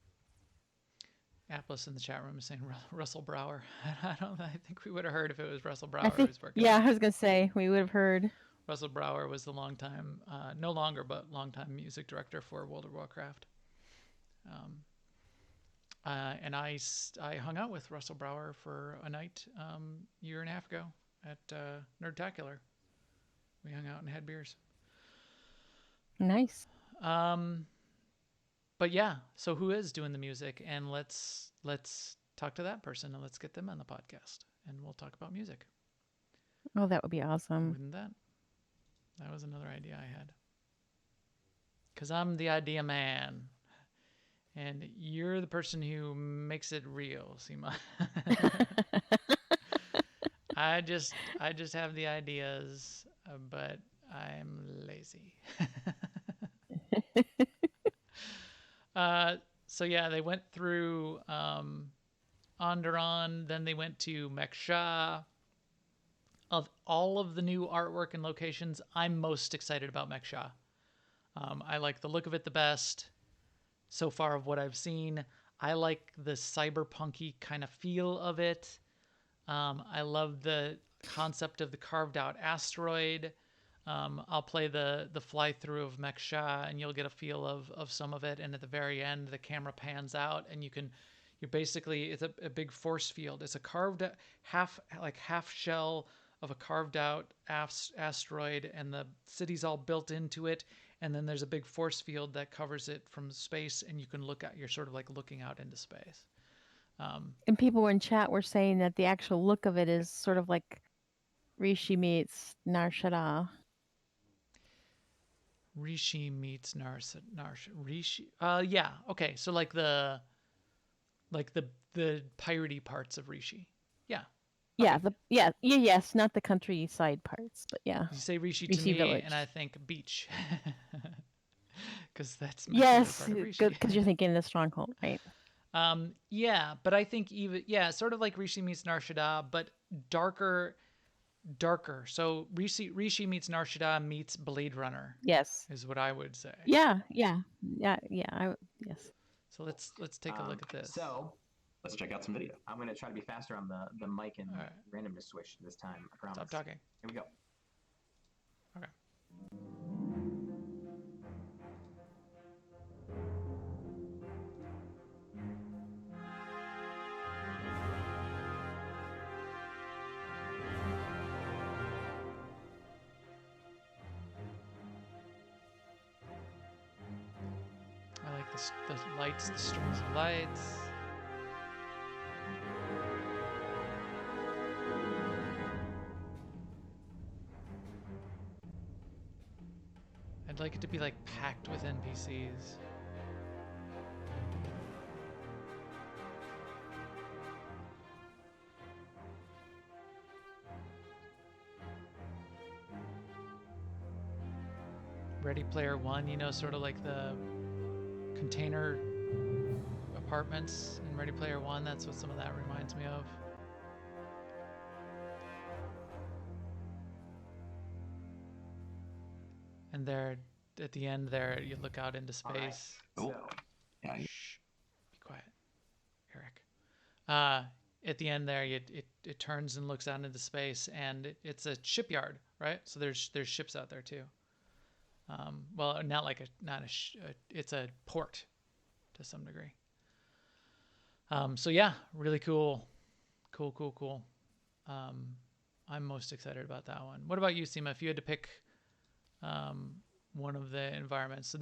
Atlas in the chat room is saying Russell Brower. I think we would have heard if it was Russell Brower who was working. Yeah, I was gonna say we would have heard. Russell Brower was the longtime, no longer, but longtime music director for World of Warcraft. And I hung out with Russell Brower for a night year and a half ago at Nerdtacular. We hung out and had beers. Nice. But yeah, so who is doing the music? And let's talk to that person and let's get them on the podcast and we'll talk about music. Oh, that would be awesome. Wouldn't that? That was another idea I had. Because I'm the idea man. And you're the person who makes it real, Seema. I just have the ideas, but I'm lazy. So yeah, they went through Onderon, then they went to Meksha. Of all of the new artwork and locations, I'm most excited about Meksha. I like the look of it the best so far of what I've seen. I like the cyberpunky kind of feel of it. I love the concept of the carved out asteroid. I'll play the fly through of Meksha and you'll get a feel of some of it. And at the very end, the camera pans out and you're basically, it's a big force field. It's a carved half shell of a carved out asteroid and the city's all built into it. And then there's a big force field that covers it from space and you can you're sort of like looking out into space. And people in chat were saying that the actual look of it is sort of like Rishi meets Nar Shaddaa. Rishi meets Rishi. Yeah. Okay. So like the piratey parts of Rishi. Yeah. Yeah. Yes. Not the countryside parts, but yeah. You say Rishi to me, Village. and I think beach. Because that's my yes, favorite part of Rishi. because you're thinking the stronghold, right? Yeah, but I think sort of like Rishi meets Nar Shaddaa, but darker. So Rishi meets Nar Shaddaa meets Blade Runner. Yes, is what I would say. Yeah. Yes. So let's take a look at this. So let's check out some video. I'm gonna try to be faster on the mic and randomness switch this time. I promise. Stop talking. Here we go. Okay. I like the lights, the strings of lights. I'd like it to be like packed with NPCs. Ready Player One, sort of like the container apartments in Ready Player One. That's what some of that reminds me of. And there, at the end there, you look out into space. All right. So, yeah. Shh. Be quiet, Eric. At the end there, it turns and looks out into space, and it's a shipyard, right? So there's ships out there too. Well, it's a port to some degree. So yeah, really cool. I'm most excited about that one. What about you, Seema? If you had to pick one of the environments, so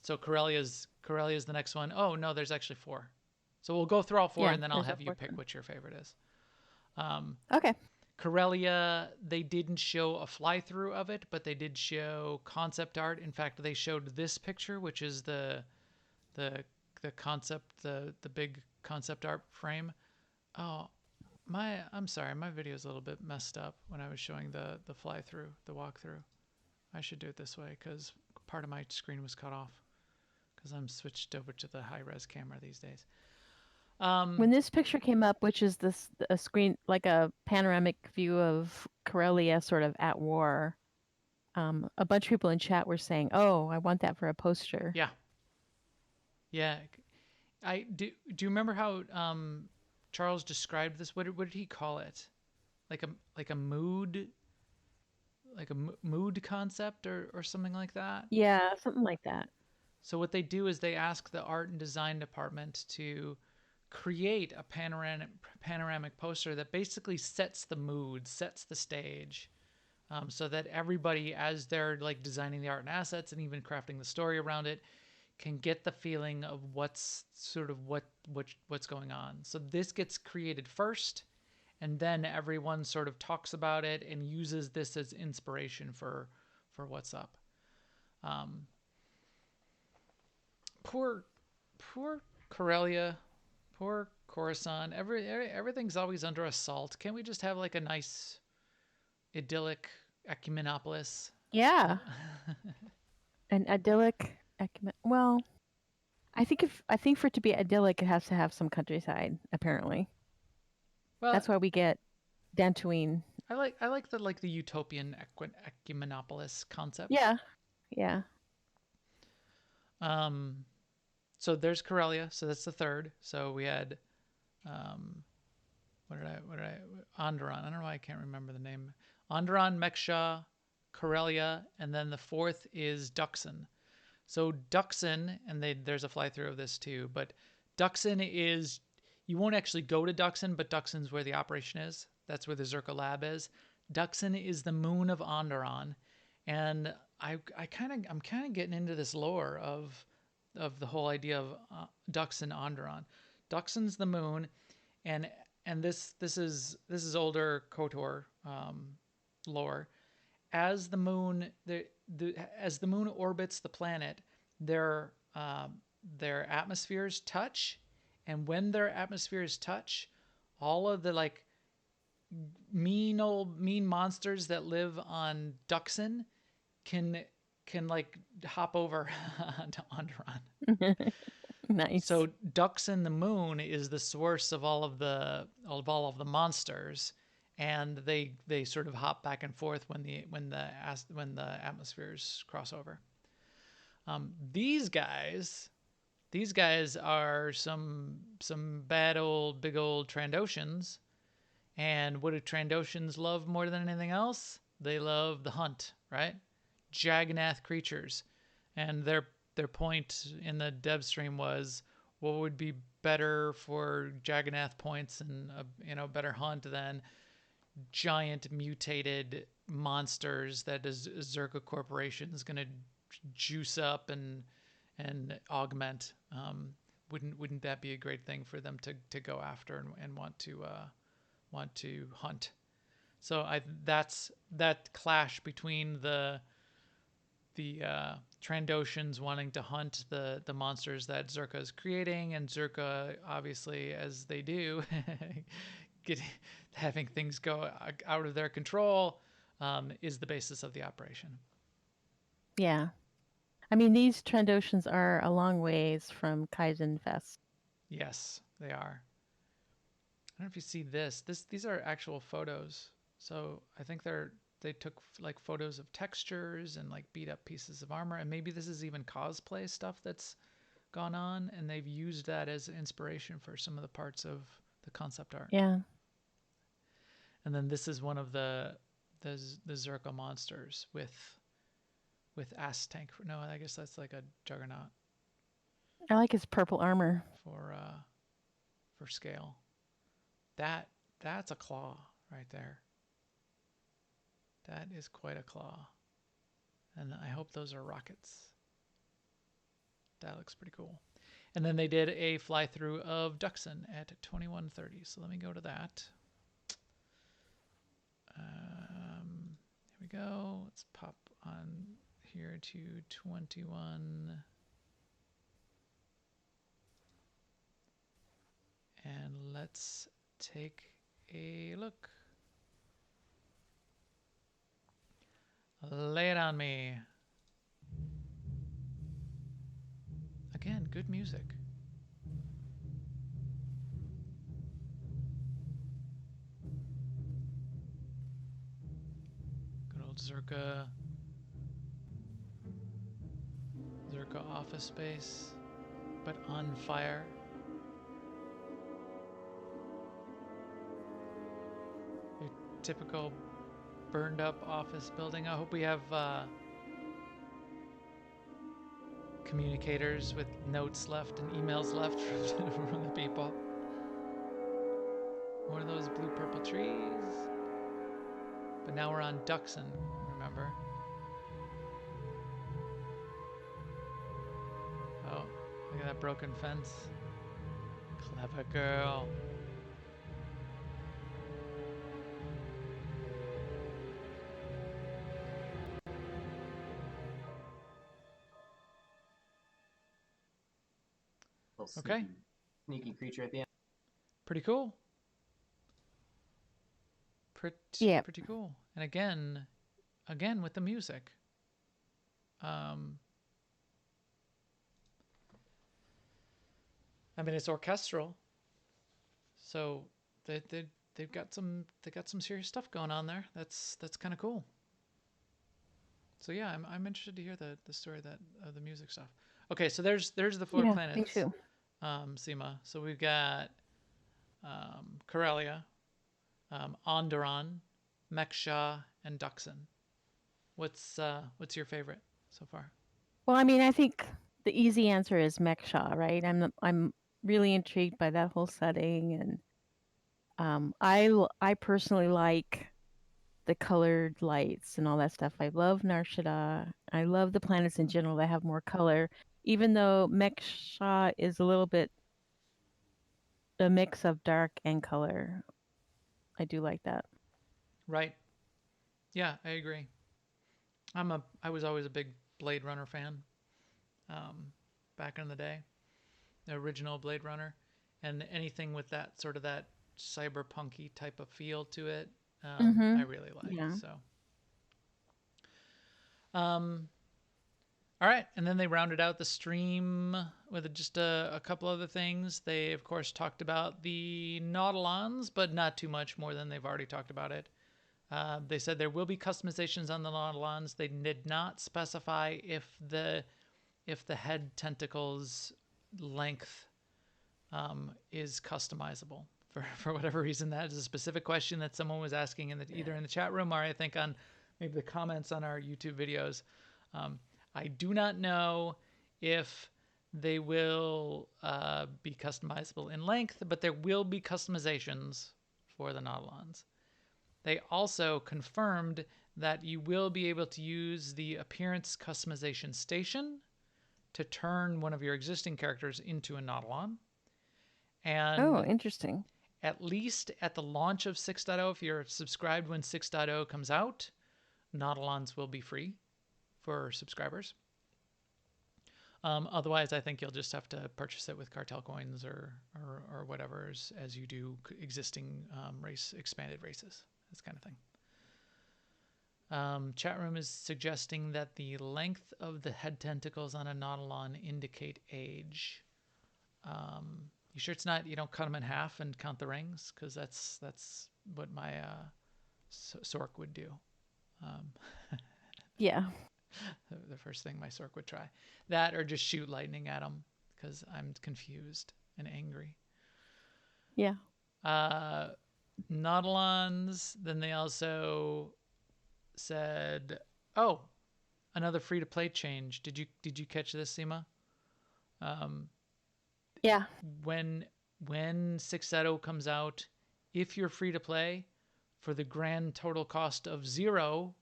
so Corelli is the next one. Oh no, there's actually 4. So we'll go through all 4, and then I'll have you pick what your favorite is. Okay. Corellia, they didn't show a fly-through of it, but they did show concept art. In fact, they showed this picture, which is the concept, the big concept art frame. Oh, I'm sorry, my video is a little bit messed up when I was showing the fly-through, the walkthrough. I should do it this way because part of my screen was cut off because I'm switched over to the high-res camera these days. When this picture came up, which is a screen, like a panoramic view of Corellia sort of at war, a bunch of people in chat were saying, "Oh, I want that for a poster." Yeah. Do you remember how Charles described this? What did he call it? Like a mood concept or something like that? Yeah, something like that. So what they do is they ask the art and design department to create a panoramic poster that basically sets the mood, sets the stage, so that everybody, as they're like designing the art and assets and even crafting the story around it, can get the feeling of what's going on. So this gets created first, and then everyone sort of talks about it and uses this as inspiration for what's up. Poor Corellia. Poor Coruscant. Everything's always under assault. Can't we just have like a nice, idyllic Ecumenopolis? Yeah. An idyllic. Well, I think for it to be idyllic, it has to have some countryside. Apparently, Well, that's why we get Dantooine. I like the utopian Ecumenopolis concept. Yeah. So there's Corellia. So that's the third. So we had, Onderon. I don't know why I can't remember the name. Onderon, Meksha, Corellia, and then the 4th is Duxon. So Duxon, and there's a fly-through of this too, but Duxon is, you won't actually go to Duxon, but Duxon's where the operation is. That's where the Zerka lab is. Duxon is the moon of Onderon, and I'm kind of getting into this lore of the whole idea of Duxon Onderon. Duxon's the moon, and this is older KOTOR lore. As the moon as the moon orbits the planet, their atmospheres touch, and when their atmospheres touch, all of the like mean monsters that live on Duxon can like hop over to Onderon. Nice. So Duxon the moon is the source of all of the monsters, and they sort of hop back and forth when the atmospheres cross over. These guys are some big old Trandoshans, and what do Trandoshans love more than anything else? They love the hunt, right? Jagannath creatures, and their point in the dev stream was, what would be better for Jagannath points and a better hunt than giant mutated monsters that Zerka Corporation is going to juice up and augment. Wouldn't that be a great thing for them to go after and want to hunt? So that's that clash between the Trandoshans wanting to hunt the monsters that Zerka is creating, and Zerka, obviously, as they do, having things go out of their control, is the basis of the operation. Yeah. I mean, these Trandoshans are a long ways from Kaizen Fest. Yes, they are. I don't know if you see this. These are actual photos. So I think they took like photos of textures and like beat up pieces of armor, and maybe this is even cosplay stuff that's gone on, and they've used that as inspiration for some of the parts of the concept art. Yeah. And then this is one of the Zerka monsters with ass tank. No, I guess that's like a juggernaut I like his purple armor. For scale. That's a claw right there. That is quite a claw. And I hope those are rockets. That looks pretty cool. And then they did a fly-through of Duxon at 2130. So let me go to that. Here we go. Let's pop on here to 21. And let's take a look. Lay it on me. Again, good music. Good old Zerka office space, but on fire. Your typical burned up office building. I hope we have communicators with notes left and emails left from the people. One of those blue purple trees. But now we're on Duxon, remember? Oh, look at that broken fence. Clever girl. Okay. Sneaky creature at the end. Pretty cool. Pretty cool. And again with the music. I mean, it's orchestral, so they've got some serious stuff going on there. That's kind of cool. So yeah, I'm interested to hear the story of the music stuff. Okay, so there's the four planets. Me too. Seema. So we've got Corelli, Onderon, Meksha, and Duxon. What's your favorite so far? Well, I mean, I think the easy answer is Meksha, right? I'm really intrigued by that whole setting, and I personally like the colored lights and all that stuff. I love Narshada. I love the planets in general that have more color, even though Meksha is a little bit a mix of dark and color. I do like that. Right. Yeah, I agree. I was always a big Blade Runner fan. Back in the day, the original Blade Runner, and anything with that sort of that cyberpunky type of feel to it, I really like. Yeah. So, all right, and then they rounded out the stream with just a couple other things. They of course talked about the Nolans, but not too much more than they've already talked about it. They said there will be customizations on the Nolans. They did not specify if the head tentacles length is customizable for whatever reason. That is a specific question that someone was asking either in the chat room or I think on maybe the comments on our YouTube videos. I do not know if they will be customizable in length, but there will be customizations for the Nolans. They also confirmed that you will be able to use the appearance customization station to turn one of your existing characters into a Nautilon. And interesting. At least at the launch of 6.0, if you're subscribed when 6.0 comes out, Nautilons will be free for subscribers. Otherwise, I think you'll just have to purchase it with cartel coins or whatever as you do existing expanded races, this kind of thing. Chat room is suggesting that the length of the head tentacles on a Nautilon indicate age. You sure it's not, you don't cut them in half and count the rings? Because that's what my Sork would do. Yeah. The first thing my Sork would try. That or just shoot lightning at them because I'm confused and angry. Yeah. Nolans, then they also said, oh, another free-to-play change. Did you catch this, Seema? Yeah. When 6.0 comes out, if you're free to play, for the grand total cost of $0,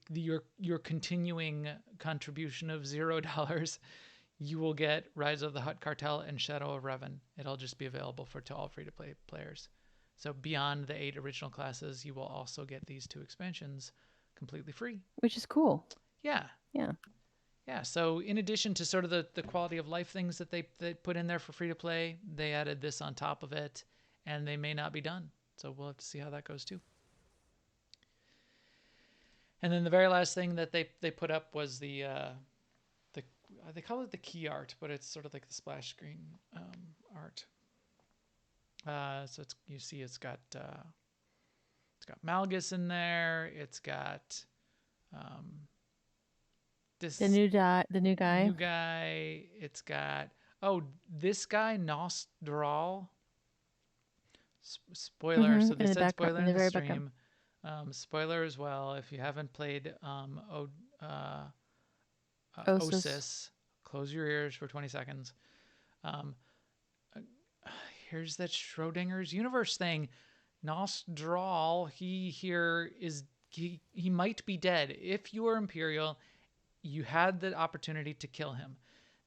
your continuing contribution of $0, you will get Rise of the Hutt Cartel and Shadow of Revan. It'll just be available to all free to play players. So beyond the 8 original classes, you will also get these 2 expansions completely free. Which is cool. Yeah. Yeah. Yeah, so in addition to sort of the quality of life things that they put in there for free to play, they added this on top of it, and they may not be done. So we'll have to see how that goes too. And then the very last thing that they put up was the they call it the key art, but it's sort of like the splash screen art. So it's got Malgus in there. It's got the new guy. It's got this guy Nostral. Spoiler. So they said spoiler in the stream. Spoiler as well. If you haven't played Osis, close your ears for 20 seconds. Here's that Schrodinger's Universe thing. Nostral. He might be dead. If you were Imperial, you had the opportunity to kill him.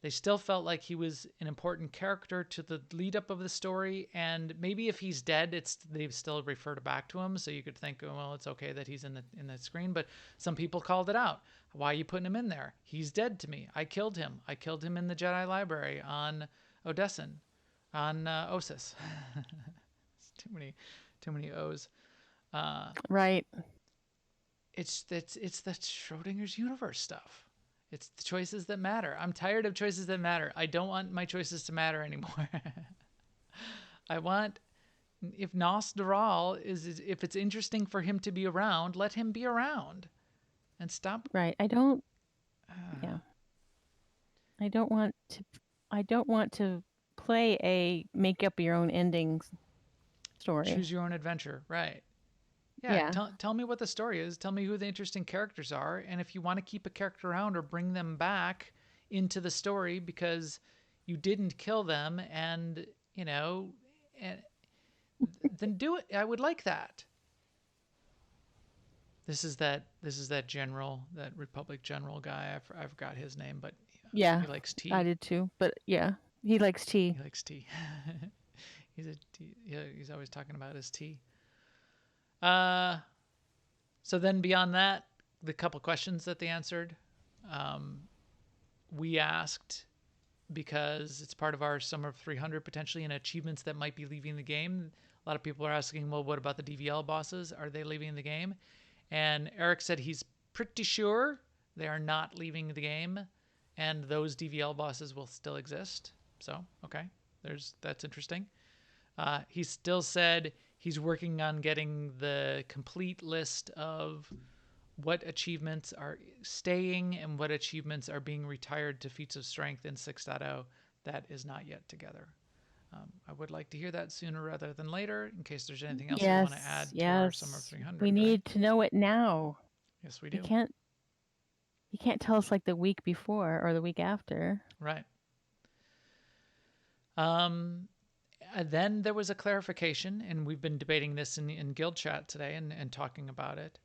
They still felt like he was an important character to the lead up of the story, and maybe if he's dead, they've still referred back to him, so you could think, well, it's okay that he's in the screen, but some people called it out. Why are you putting him in there? He's dead to me. I killed him. I killed him in the Jedi Library on Odessen, on Osis. It's too many O's. Right. It's that Schrodinger's Universe stuff. It's the choices that matter. I'm tired of choices that matter. I don't want my choices to matter anymore. I want, if Nostral if it's interesting for him to be around, let him be around, and stop. Right. I don't want to play a make up your own endings story. Choose your own adventure. Right. Yeah. Tell me what the story is. Tell me who the interesting characters are. And if you want to keep a character around or bring them back into the story because you didn't kill them and then do it. I would like that. This is that general, that Republic general guy. I forgot his name, but yeah, he likes tea. I did too. But yeah, he likes tea. He likes tea. He's always talking about his tea. So then beyond that, the couple questions that they answered, we asked, because it's part of our Summer of 300 potentially, and achievements that might be leaving the game. A lot of people are asking, well, what about the DVL bosses? Are they leaving the game? And Eric said he's pretty sure they are not leaving the game, and those DVL bosses will still exist. So, okay, that's interesting. He still said he's working on getting the complete list of what achievements are staying and what achievements are being retired to feats of strength in 6.0. That is not yet together. I would like to hear that sooner rather than later, in case there's anything else we want to add to our Summer of 300. We need to know it now. Yes, we do. You can't tell us like the week before or the week after. Right. Then there was a clarification, and we've been debating this in guild chat today and talking about it.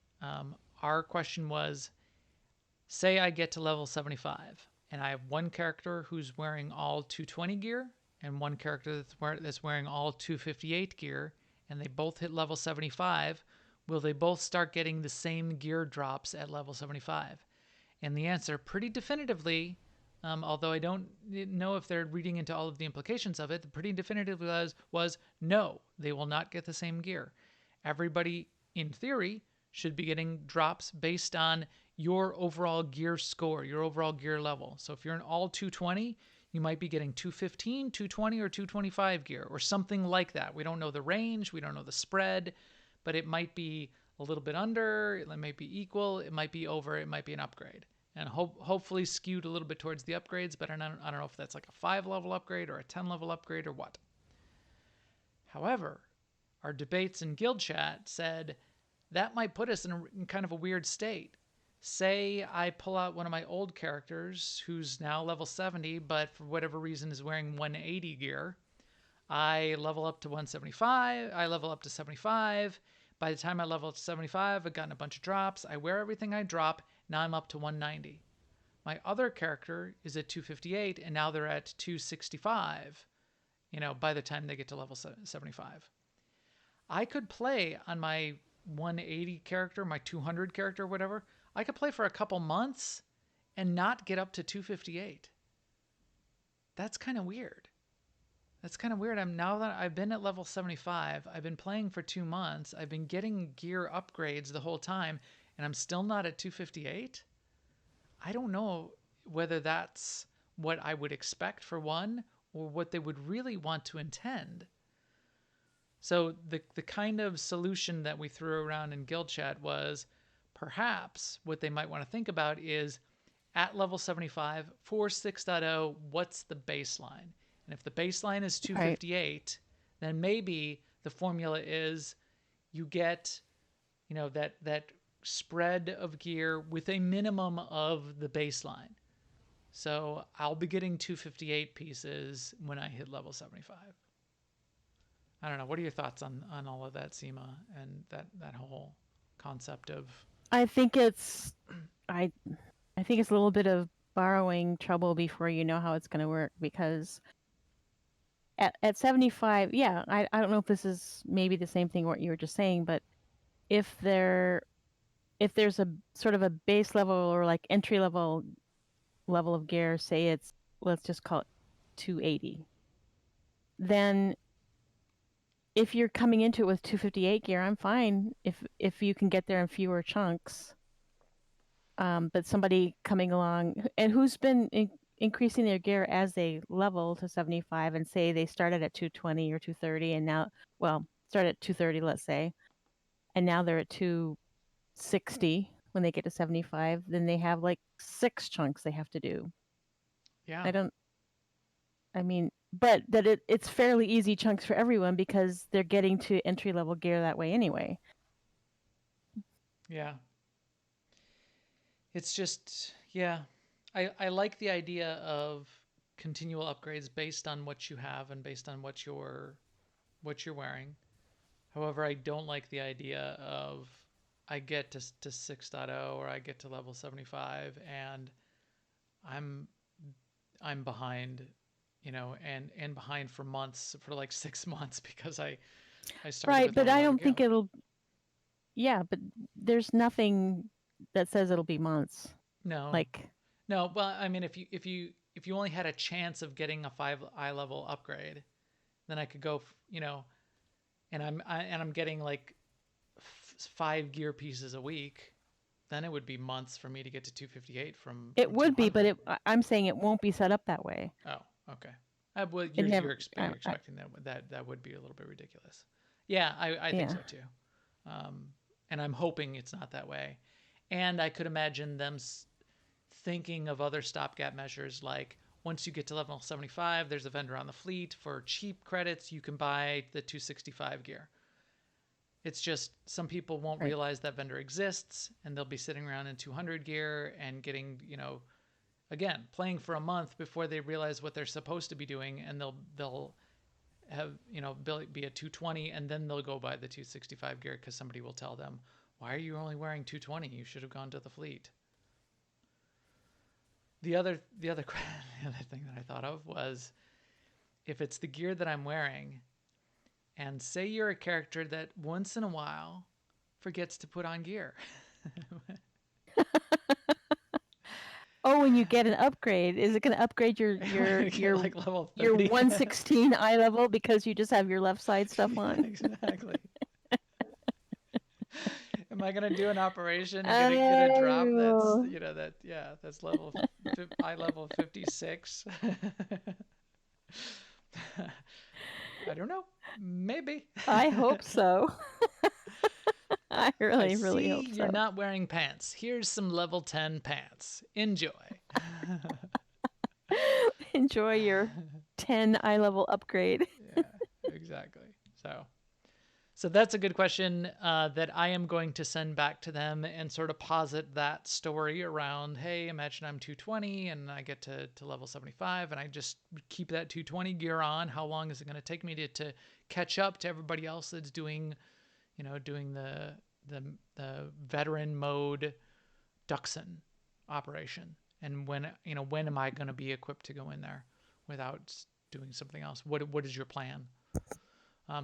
Our question was, say I get to level 75, and I have one character who's wearing all 220 gear, and one character that's wearing all 258 gear, and they both hit level 75, will they both start getting the same gear drops at level 75? And the answer pretty definitively, although I don't know if they're reading into all of the implications of it, pretty definitively was no, they will not get the same gear. Everybody, in theory, should be getting drops based on your overall gear score, your overall gear level. So if you're an all 220, you might be getting 215, 220, or 225 gear, or something like that. We don't know the range, we don't know the spread, but it might be a little bit under, it might be equal, it might be over, it might be an upgrade. And hopefully skewed a little bit towards the upgrades, but I don't know if that's like a 5-level upgrade or a 10-level upgrade or what. However, our debates in guild chat said that might put us in kind of a weird state. Say I pull out one of my old characters who's now level 70, but for whatever reason is wearing 180 gear. I level up to 175, I level up to 75. By the time I level up to 75, I've gotten a bunch of drops. I wear everything I drop. Now I'm up to 190. My other character is at 258, and now they're at 265, by the time they get to level 75. I could play on my 180 character, my 200 character, whatever. I could play for a couple months and not get up to 258. That's kind of weird. Now that I've been at level 75, I've been playing for 2 months, I've been getting gear upgrades the whole time, and I'm still not at 258? I don't know whether that's what I would expect for one, or what they would really want to intend. So the kind of solution that we threw around in guild chat was, perhaps what they might want to think about is, at level 75, for 6.0, what's the baseline? And if the baseline is 258, then maybe the formula is you get, that spread of gear with a minimum of the baseline. So I'll be getting 258 pieces when I hit level 75. I don't know. What are your thoughts on all of that, Seema, and that whole concept of? I think it's a little bit of borrowing trouble before you know how it's going to work, because at 75, yeah, I don't know if this is maybe the same thing what you were just saying, but if there's a sort of a base level or like entry level of gear, say it's, let's just call it 280, then if you're coming into it with 258 gear, I'm fine if you can get there in fewer chunks. But somebody coming along and who's been increasing their gear as they level to 75, and say they started at 220 or 230 and now, start at 230, let's say, and now they're at 260 when they get to 75, then they have like 6 chunks they have to do. Yeah. But that it's fairly easy chunks for everyone because they're getting to entry level gear that way anyway. Yeah. It's just, yeah. I like the idea of continual upgrades based on what you have and based on what you're wearing. However, I don't like the idea of I get to 6.0 or I get to level 75 and I'm behind, and behind for months, for like 6 months, because I started right, with but I don't ago. think it'll. Yeah, but there's nothing that says it'll be months. No. No. Well, I mean, if you only had a chance of getting a 5 eye level upgrade, then I could go, and I'm getting like 5 gear pieces a week. Then it would be months for me to get to 258 from. It would be, but I'm saying it won't be set up that way. Oh, okay. Well, you're expecting that would be a little bit ridiculous. Yeah, I think so too. And I'm hoping it's not that way. And I could imagine them thinking of other stopgap measures, like once you get to level 75, there's a vendor on the fleet for cheap credits. You can buy the 265 gear. It's just some people won't realize that vendor exists, and they'll be sitting around in 200 gear and getting, again, playing for a month before they realize what they're supposed to be doing, and they'll have, be at 220, and then they'll go buy the 265 gear because somebody will tell them, why are you only wearing 220? You should have gone to the fleet. The other thing that I thought of was, if it's the gear that I'm wearing, and say you're a character that once in a while forgets to put on gear. Oh, when you get an upgrade, is it going to upgrade your like level 30? Your 116 eye level because you just have your left side stuff on? Exactly. Am I going to do an operation and get a drop that's, that's level eye level 56. I don't know. Maybe. I hope so. I really see hope so. You're not wearing pants. Here's some level 10 pants. Enjoy. Enjoy your 10 eye level upgrade. Yeah, exactly. So that's a good question that I am going to send back to them and sort of posit that story around, hey, imagine I'm 220 and I get to level 75 and I just keep that 220 gear on. How long is it going to take me to catch up to everybody else that's doing the veteran mode Duxon operation? And when am I going to be equipped to go in there without doing something else? What is your plan?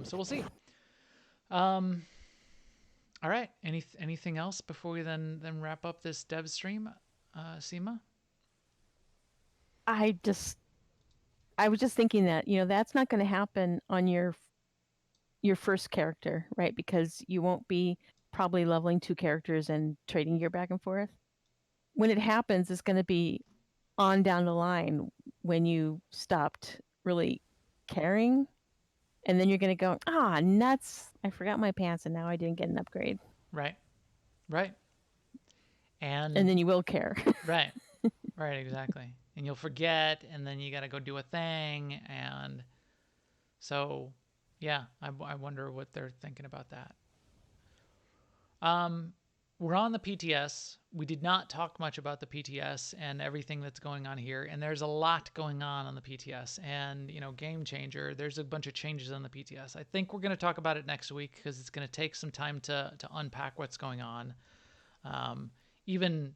So we'll see. All right. Anything else before we then wrap up this dev stream, Seema? I was just thinking that, that's not going to happen on your first character, right? Because you won't be probably leveling 2 characters and trading gear back and forth. When it happens, it's going to be on down the line when you stopped really caring. And then you're going to go, nuts. I forgot my pants and now I didn't get an upgrade. Right. And then you will care. Right, exactly. And you'll forget, and then you got to go do a thing. And so, yeah, I wonder what they're thinking about that. We're on the PTS. We did not talk much about the PTS and everything that's going on here. And there's a lot going on the PTS. And, Game Changer, there's a bunch of changes on the PTS. I think we're going to talk about it next week because it's going to take some time to unpack what's going on. Even,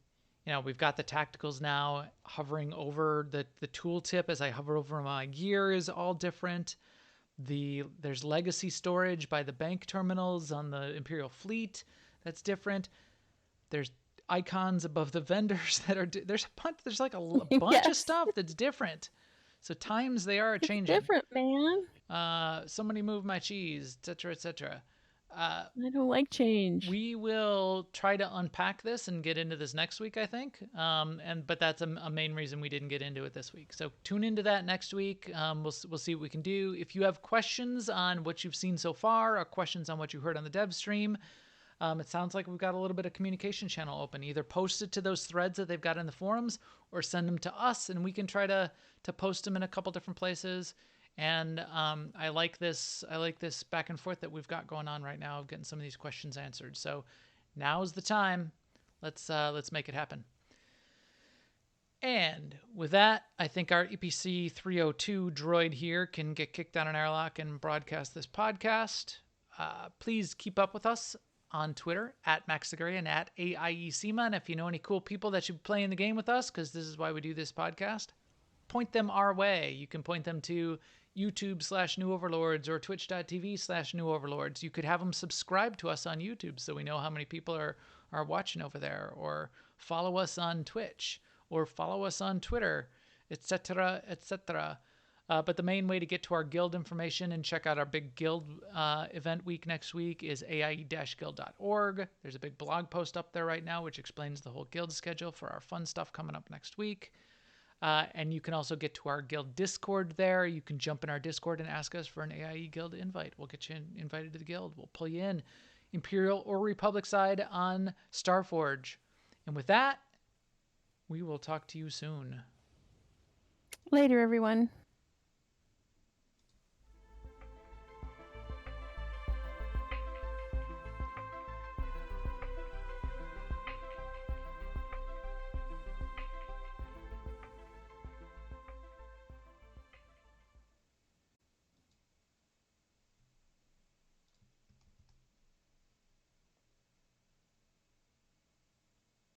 we've got the tacticals now hovering over the tooltip as I hover over my gear is all different. There's legacy storage by the bank terminals on the Imperial fleet. That's different. There's icons above the vendors that are there's like a bunch of stuff that's different. So times they are changing. Different, man. Somebody move my cheese, etc., etc. I don't like change. We will try to unpack this and get into this next week, I think. But that's a main reason we didn't get into it this week. So tune into that next week. We'll see what we can do. If you have questions on what you've seen so far or questions on what you heard on the dev stream, it sounds like we've got a little bit of communication channel open. Either post it to those threads that they've got in the forums or send them to us and we can try to post them in a couple different places. And I like this back and forth that we've got going on right now of getting some of these questions answered. So now's the time. Let's make it happen. And with that, I think our EPC 302 droid here can get kicked down an airlock and broadcast this podcast. Please keep up with us on Twitter at Maxagaria and at AIE Seema. And if you know any cool people that should be playing the game with us, because this is why we do this podcast, point them our way. You can point them to YouTube/New Overlords or Twitch.tv/New Overlords. You could have them subscribe to us on YouTube so we know how many people are watching over there, or follow us on Twitch, or follow us on Twitter, etc., etc. But the main way to get to our guild information and check out our big guild event week next week is aie-guild.org. There's a big blog post up there right now which explains the whole guild schedule for our fun stuff coming up next week. And you can also get to our guild Discord there. You can jump in our Discord and ask us for an AIE guild invite. We'll get you invited to the guild. We'll pull you in, Imperial or Republic side on Starforge. And with that, we will talk to you soon. Later, everyone.